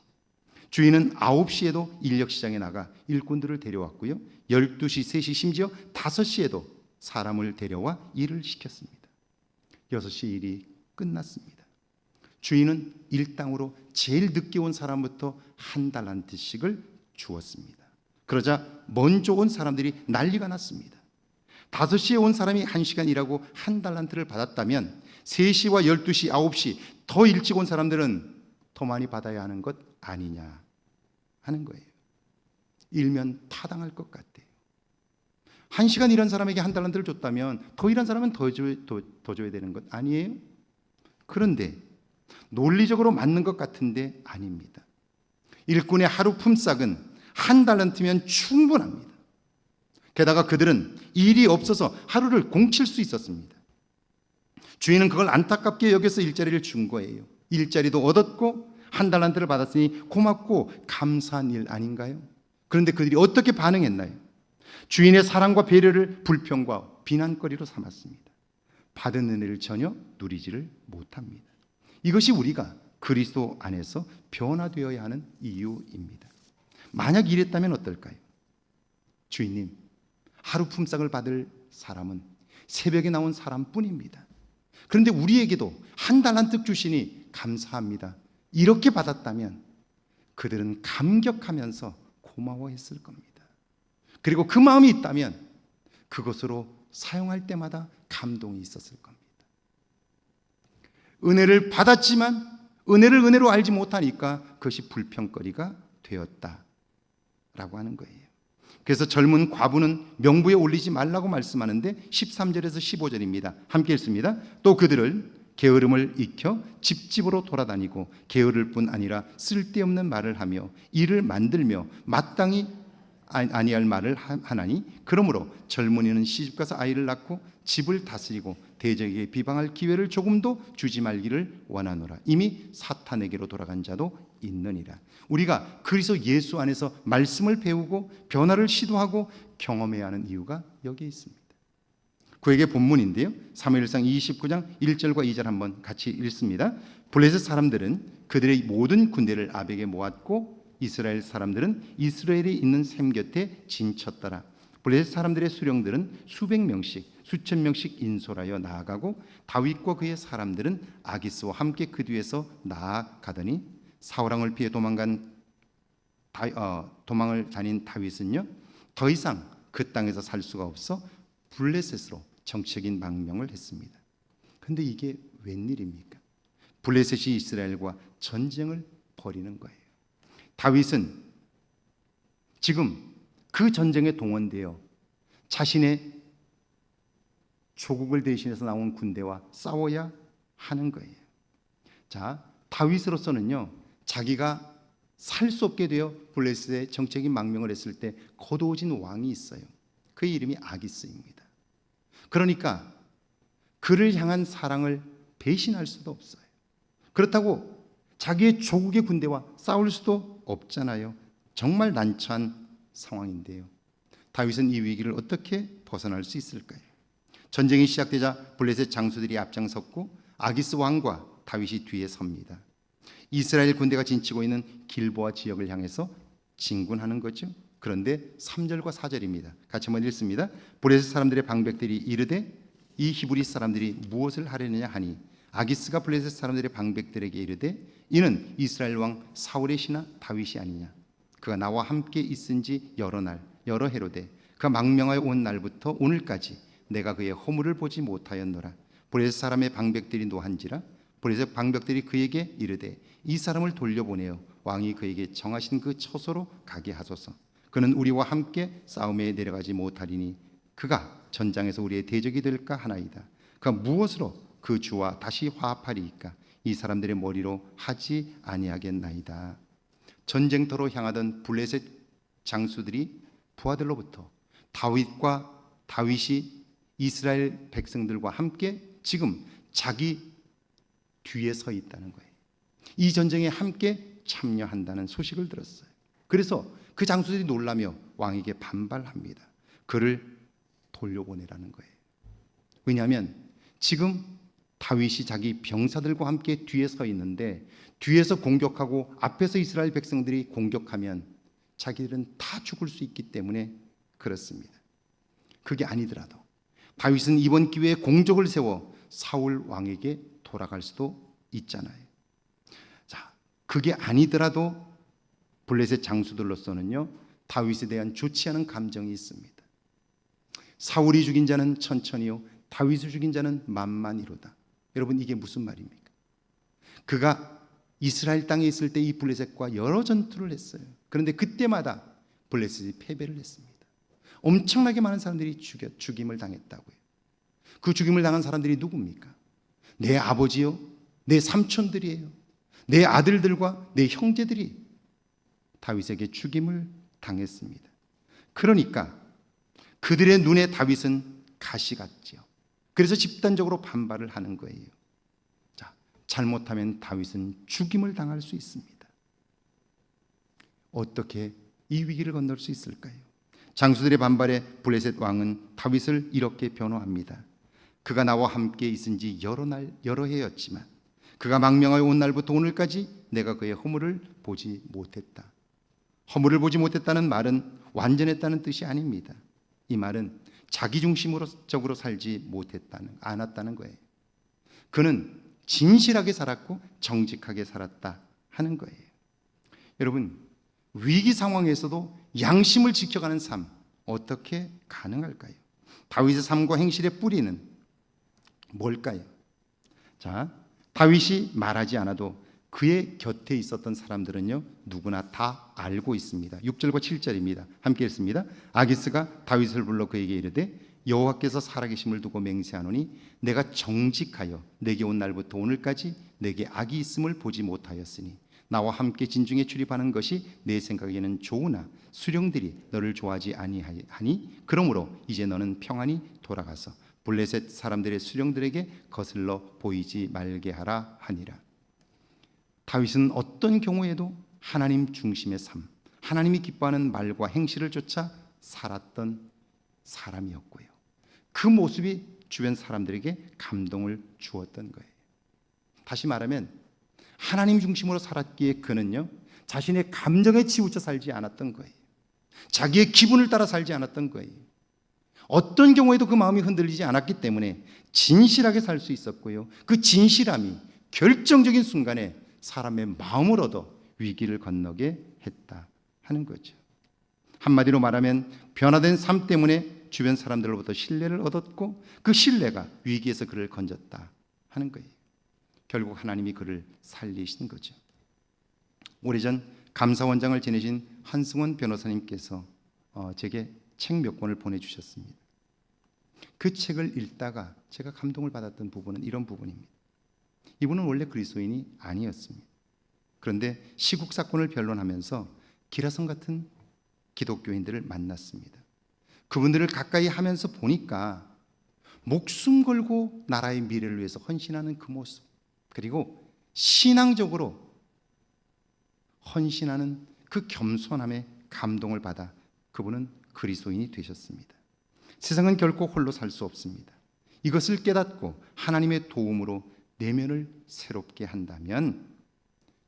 주인은 9시에도 인력시장에 나가 일꾼들을 데려왔고요. 12시, 3시, 심지어 5시에도 사람을 데려와 일을 시켰습니다. 6시 일이 끝났습니다. 주인은 일당으로 제일 늦게 온 사람부터 한 달란트씩을 주었습니다. 그러자 먼저 온 사람들이 난리가 났습니다. 5시에 온 사람이 1시간 일하고 한 달란트를 받았다면 3시와 12시, 9시 더 일찍 온 사람들은 더 많이 받아야 하는 것 아니냐 하는 거예요. 일면 타당할 것 같아요. 1시간 일한 사람에게 한 달란트를 줬다면 더 일한 사람은 더 줘야 되는 것 아니에요? 그런데 논리적으로 맞는 것 같은데 아닙니다. 일꾼의 하루 품삯은 한 달란트면 충분합니다. 게다가 그들은 일이 없어서 하루를 공칠 수 있었습니다. 주인은 그걸 안타깝게 여겨서 일자리를 준 거예요. 일자리도 얻었고 한 달란트를 받았으니 고맙고 감사한 일 아닌가요? 그런데 그들이 어떻게 반응했나요? 주인의 사랑과 배려를 불평과 비난거리로 삼았습니다. 받은 은혜를 전혀 누리지를 못합니다. 이것이 우리가 그리스도 안에서 변화되어야 하는 이유입니다. 만약 이랬다면 어떨까요? 주인님, 하루 품삯을 받을 사람은 새벽에 나온 사람뿐입니다. 그런데 우리에게도 한 달란트 주시니 감사합니다. 이렇게 받았다면 그들은 감격하면서 고마워했을 겁니다. 그리고 그 마음이 있다면 그것으로 사용할 때마다 감동이 있었을 겁니다. 은혜를 받았지만 은혜를 은혜로 알지 못하니까 그것이 불평거리가 되었다라고 하는 거예요. 그래서 젊은 과부는 명부에 올리지 말라고 말씀하는데 13절에서 15절입니다. 함께 읽습니다. 또 그들을 게으름을 익혀 집집으로 돌아다니고 게으를 뿐 아니라 쓸데없는 말을 하며 일을 만들며 마땅히 아니할 말을 하나니 그러므로 젊은이는 시집가서 아이를 낳고 집을 다스리고 대적에게 비방할 기회를 조금도 주지 말기를 원하노라. 이미 사탄에게로 돌아간 자도 있느니라. 우리가 그리스도 예수 안에서 말씀을 배우고 변화를 시도하고 경험해야 하는 이유가 여기에 있습니다. 그에게 본문인데요, 사무엘상 29장 1절과 2절 한번 같이 읽습니다. 블레셋 사람들은 그들의 모든 군대를 아벡에 모았고 이스라엘 사람들은 이스라엘이 있는 샘 곁에 진쳤더라. 블레셋 사람들의 수령들은 수백 명씩 수천 명씩 인솔하여 나아가고 다윗과 그의 사람들은 아기스와 함께 그 뒤에서 나아가더니 사울왕을 피해 도망을 다닌 다윗은요 더 이상 그 땅에서 살 수가 없어 블레셋으로 정치적인 망명을 했습니다. 그런데 이게 웬일입니까? 블레셋이 이스라엘과 전쟁을 벌이는 거예요. 다윗은 지금 그 전쟁에 동원되어 자신의 조국을 대신해서 나온 군대와 싸워야 하는 거예요. 자, 다윗으로서는요 자기가 살 수 없게 되어 블레셋의 정책인 망명을 했을 때 거두어진 왕이 있어요. 그의 이름이 아기스입니다. 그러니까 그를 향한 사랑을 배신할 수도 없어요. 그렇다고 자기의 조국의 군대와 싸울 수도 없잖아요. 정말 난처한 상황인데요. 다윗은 이 위기를 어떻게 벗어날 수 있을까요? 전쟁이 시작되자 블레셋 장수들이 앞장섰고 아기스 왕과 다윗이 뒤에 섭니다. 이스라엘 군대가 진치고 있는 길보아 지역을 향해서 진군하는 거죠. 그런데 3절과 4절입니다. 같이 한번 읽습니다. 블레셋 사람들의 방백들이 이르되 이 히브리 사람들이 무엇을 하려느냐 하니 아기스가 블레셋 사람들의 방백들에게 이르되 이는 이스라엘 왕 사울의 신하 다윗이 아니냐. 그가 나와 함께 있은 지 여러 날 여러 해로되 그가 망명하여 온 날부터 오늘까지 내가 그의 허물을 보지 못하였노라. 블레셋 사람의 방백들이 노한지라 블레셋 방백들이 그에게 이르되 이 사람을 돌려보내어 왕이 그에게 정하신 그 처소로 가게 하소서. 그는 우리와 함께 싸움에 내려가지 못하리니 그가 전장에서 우리의 대적이 될까 하나이다. 그가 무엇으로 그 주와 다시 화합하리이까? 이 사람들의 머리로 하지 아니하겠나이다. 전쟁터로 향하던 블레셋 장수들이 부하들로부터 다윗이 이스라엘 백성들과 함께 지금 자기 뒤에 서 있다는 거예요. 이 전쟁에 함께 참여한다는 소식을 들었어요. 그래서 그 장수들이 놀라며 왕에게 반발합니다. 그를 돌려보내라는 거예요. 왜냐하면 지금 다윗이 자기 병사들과 함께 뒤에 서 있는데 뒤에서 공격하고 앞에서 이스라엘 백성들이 공격하면 자기들은 다 죽을 수 있기 때문에 그렇습니다. 그게 아니더라도 다윗은 이번 기회에 공적을 세워 사울 왕에게 돌아갈 수도 있잖아요. 자, 그게 아니더라도 블레셋 장수들로서는요 다윗에 대한 좋지 않은 감정이 있습니다. 사울이 죽인 자는 천천히요 다윗을 죽인 자는 만만이로다. 여러분 이게 무슨 말입니까? 그가 이스라엘 땅에 있을 때 이 블레셋과 여러 전투를 했어요. 그런데 그때마다 블레셋이 패배를 했습니다. 엄청나게 많은 사람들이 죽임을 당했다고요. 그 죽임을 당한 사람들이 누굽니까? 내 아버지요, 내 삼촌들이에요. 내 아들들과 내 형제들이 다윗에게 죽임을 당했습니다. 그러니까 그들의 눈에 다윗은 가시 같지요. 그래서 집단적으로 반발을 하는 거예요. 자, 잘못하면 다윗은 죽임을 당할 수 있습니다. 어떻게 이 위기를 건널 수 있을까요? 장수들의 반발에 블레셋 왕은 다윗을 이렇게 변호합니다. 그가 나와 함께 있은 지 여러 날 여러 해였지만 그가 망명하여 온 날부터 오늘까지 내가 그의 허물을 보지 못했다. 허물을 보지 못했다는 말은 완전했다는 뜻이 아닙니다. 이 말은 자기중심적으로 살지 않았다는 거예요. 그는 진실하게 살았고 정직하게 살았다 하는 거예요. 여러분, 위기 상황에서도 양심을 지켜가는 삶 어떻게 가능할까요? 다윗의 삶과 행실의 뿌리는 뭘까요? 자, 다윗이 말하지 않아도 그의 곁에 있었던 사람들은요 누구나 다 알고 있습니다. 6절과 7절입니다. 함께 읽습니다. 아기스가 다윗을 불러 그에게 이르되 여호와께서 살아계심을 두고 맹세하노니 내가 정직하여 내게 온 날부터 오늘까지 내게 악이 있음을 보지 못하였으니 나와 함께 진중에 출입하는 것이 내 생각에는 좋으나 수령들이 너를 좋아하지 아니하니 그러므로 이제 너는 평안히 돌아가서 블레셋 사람들의 수령들에게 거슬러 보이지 말게 하라 하니라. 다윗은 어떤 경우에도 하나님 중심의 삶, 하나님이 기뻐하는 말과 행실을 쫓아 살았던 사람이었고요. 그 모습이 주변 사람들에게 감동을 주었던 거예요. 다시 말하면 하나님 중심으로 살았기에 그는요 자신의 감정에 치우쳐 살지 않았던 거예요. 자기의 기분을 따라 살지 않았던 거예요. 어떤 경우에도 그 마음이 흔들리지 않았기 때문에 진실하게 살 수 있었고요. 그 진실함이 결정적인 순간에 사람의 마음을 얻어 위기를 건너게 했다 하는 거죠. 한마디로 말하면 변화된 삶 때문에 주변 사람들로부터 신뢰를 얻었고 그 신뢰가 위기에서 그를 건졌다 하는 거예요. 결국 하나님이 그를 살리신 거죠. 오래전 감사원장을 지내신 한승원 변호사님께서 제게 책 몇 권을 보내주셨습니다. 그 책을 읽다가 제가 감동을 받았던 부분은 이런 부분입니다. 이분은 원래 그리스도인이 아니었습니다. 그런데 시국 사건을 변론하면서 기라성 같은 기독교인들을 만났습니다. 그분들을 가까이 하면서 보니까 목숨 걸고 나라의 미래를 위해서 헌신하는 그 모습, 그리고 신앙적으로 헌신하는 그 겸손함에 감동을 받아 그분은 그리스도인이 되셨습니다. 세상은 결코 홀로 살 수 없습니다. 이것을 깨닫고 하나님의 도움으로 내면을 새롭게 한다면,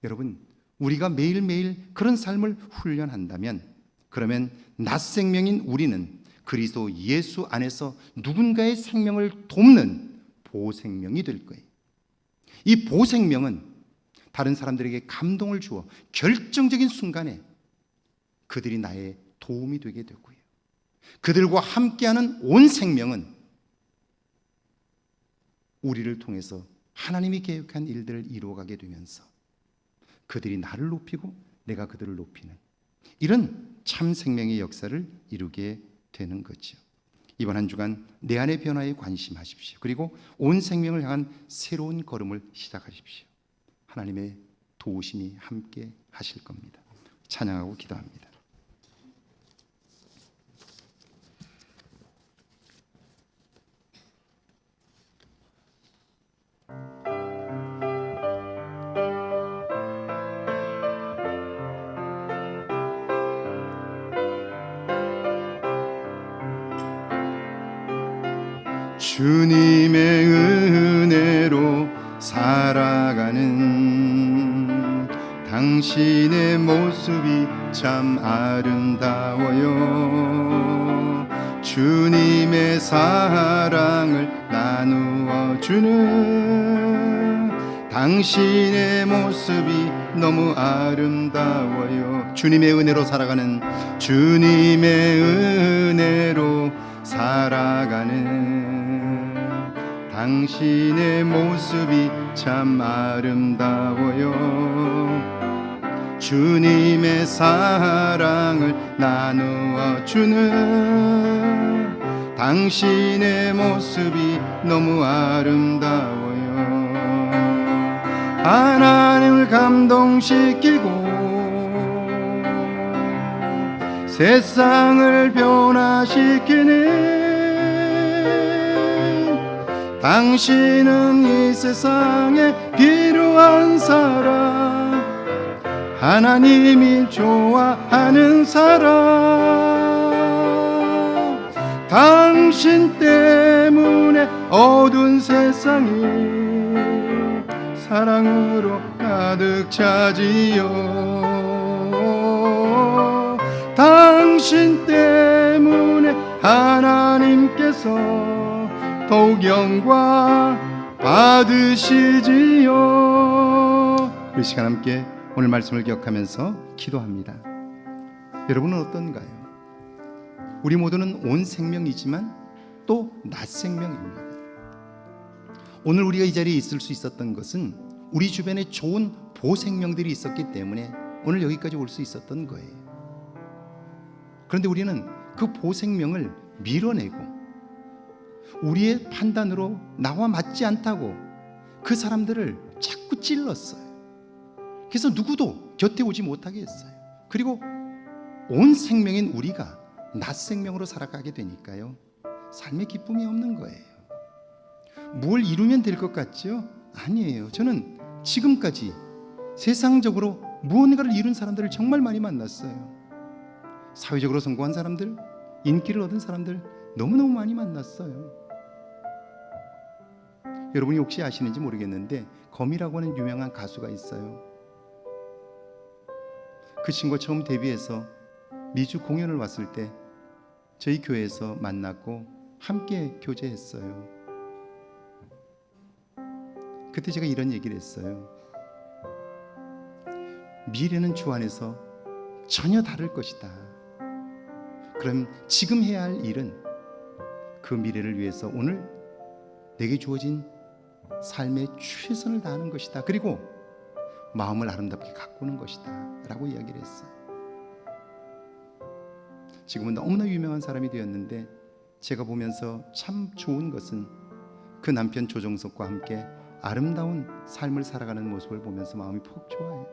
여러분, 우리가 매일매일 그런 삶을 훈련한다면, 그러면 낯 생명인 우리는 그리스도 예수 안에서 누군가의 생명을 돕는 보생명이 될 거예요. 이 보생명은 다른 사람들에게 감동을 주어 결정적인 순간에 그들이 나의 도움이 되게 되고요. 그들과 함께하는 온 생명은 우리를 통해서 하나님이 계획한 일들을 이루어가게 되면서 그들이 나를 높이고 내가 그들을 높이는 이런 참 생명의 역사를 이루게 되는 거죠. 이번 한 주간 내 안의 변화에 관심하십시오. 그리고 온 생명을 향한 새로운 걸음을 시작하십시오. 하나님의 도우심이 함께 하실 겁니다. 찬양하고 기도합니다. 주님의 은혜로 살아가는 당신의 모습이 참 아름다워요. 주님의 사랑을 나누어 주는 당신의 모습이 너무 아름다워요. 주님의 은혜로 살아가는, 주님의 은혜로 살아가는 당신의 모습이 참 아름다워요. 주님의 사랑을 나누어 주는 당신의 모습이 너무 아름다워요. 하나님을 감동시키고 세상을 변화시키는 당신은 이 세상에 필요한 사람, 하나님이 좋아하는 사람. 당신 때문에 어두운 세상이 사랑으로 가득 차지요. 당신 때문에 하나님께서 더욱 영광 받으시지요. 이 시간 함께 오늘 말씀을 기억하면서 기도합니다. 여러분은 어떤가요? 우리 모두는 온 생명이지만 또 낮 생명입니다. 오늘 우리가 이 자리에 있을 수 있었던 것은 우리 주변에 좋은 보생명들이 있었기 때문에 오늘 여기까지 올 수 있었던 거예요. 그런데 우리는 그 보생명을 밀어내고 우리의 판단으로 나와 맞지 않다고 그 사람들을 자꾸 찔렀어요. 그래서 누구도 곁에 오지 못하게 했어요. 그리고 온 생명인 우리가 낮 생명으로 살아가게 되니까요, 삶의 기쁨이 없는 거예요. 뭘 이루면 될 것 같죠? 아니에요. 저는 지금까지 세상적으로 무언가를 이룬 사람들을 정말 많이 만났어요. 사회적으로 성공한 사람들, 인기를 얻은 사람들 너무너무 많이 만났어요. 여러분이 혹시 아시는지 모르겠는데 거미라고 하는 유명한 가수가 있어요. 그 친구가 처음 데뷔해서 미주 공연을 왔을 때 저희 교회에서 만났고 함께 교제했어요. 그때 제가 이런 얘기를 했어요. 미래는 주 안에서 전혀 다를 것이다. 그럼 지금 해야 할 일은 그 미래를 위해서 오늘 내게 주어진 삶의 최선을 다하는 것이다. 그리고 마음을 아름답게 가꾸는 것이다 라고 이야기를 했어요. 지금은 너무나 유명한 사람이 되었는데 제가 보면서 참 좋은 것은 그 남편 조정석과 함께 아름다운 삶을 살아가는 모습을 보면서 마음이 푹 좋아요.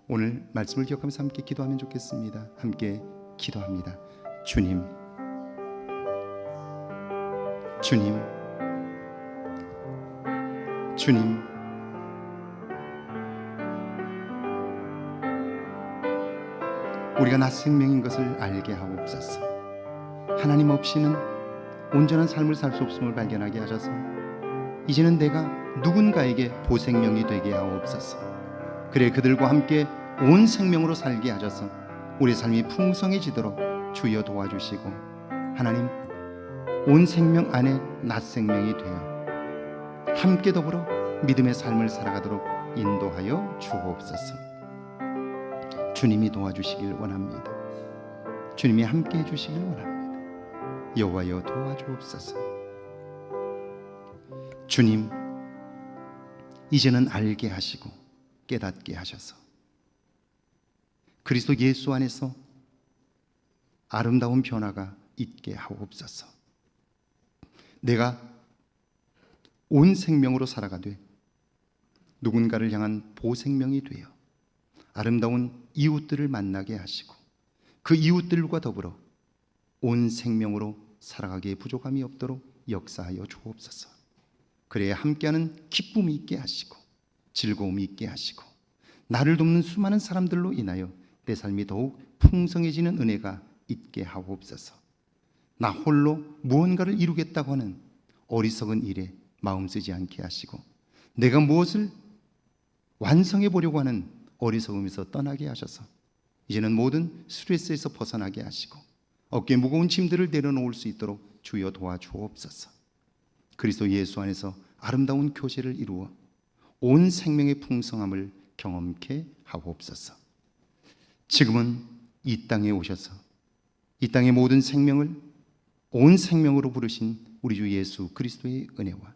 오늘 말씀을 기억하면서 함께 기도하면 좋겠습니다. 함께 기도합니다. 주님, 주님, 주님, 우리가 나 생명인 것을 알게 하옵소서. 하나님 없이는 온전한 삶을 살 수 없음을 발견하게 하셔서 이제는 내가 누군가에게 보생명이 되게 하옵소서. 그래 그들과 함께 온 생명으로 살게 하셔서 우리 삶이 풍성해지도록 주여 도와주시고, 하나님 온 생명 안에 낮 생명이 되어 함께 더불어 믿음의 삶을 살아가도록 인도하여 주옵소서. 주님이 도와주시길 원합니다. 주님이 함께 해주시길 원합니다. 여호와여 도와주옵소서. 주님, 이제는 알게 하시고 깨닫게 하셔서 그리스도 예수 안에서 아름다운 변화가 있게 하옵소서. 내가 온 생명으로 살아가되 누군가를 향한 보생명이 되어 아름다운 이웃들을 만나게 하시고 그 이웃들과 더불어 온 생명으로 살아가기에 부족함이 없도록 역사하여 주옵소서. 그래야 함께하는 기쁨이 있게 하시고 즐거움이 있게 하시고 나를 돕는 수많은 사람들로 인하여 내 삶이 더욱 풍성해지는 은혜가 있게 하옵소서. 나 홀로 무언가를 이루겠다고 하는 어리석은 일에 마음 쓰지 않게 하시고 내가 무엇을 완성해 보려고 하는 어리석음에서 떠나게 하셔서 이제는 모든 스트레스에서 벗어나게 하시고 어깨에 무거운 짐들을 내려놓을 수 있도록 주여 도와주옵소서. 그리스도 예수 안에서 아름다운 교제를 이루어 온 생명의 풍성함을 경험케 하옵소서. 지금은 이 땅에 오셔서 이 땅의 모든 생명을 온 생명으로 부르신 우리 주 예수 그리스도의 은혜와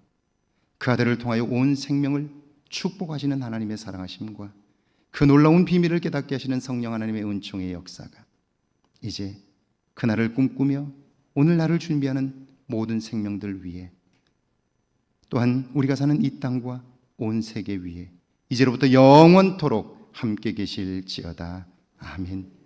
그 아들을 통하여 온 생명을 축복하시는 하나님의 사랑하심과 그 놀라운 비밀을 깨닫게 하시는 성령 하나님의 은총의 역사가 이제 그날을 꿈꾸며 오늘 날을 준비하는 모든 생명들 위에, 또한 우리가 사는 이 땅과 온 세계 위에 이제로부터 영원토록 함께 계실지어다. 아멘.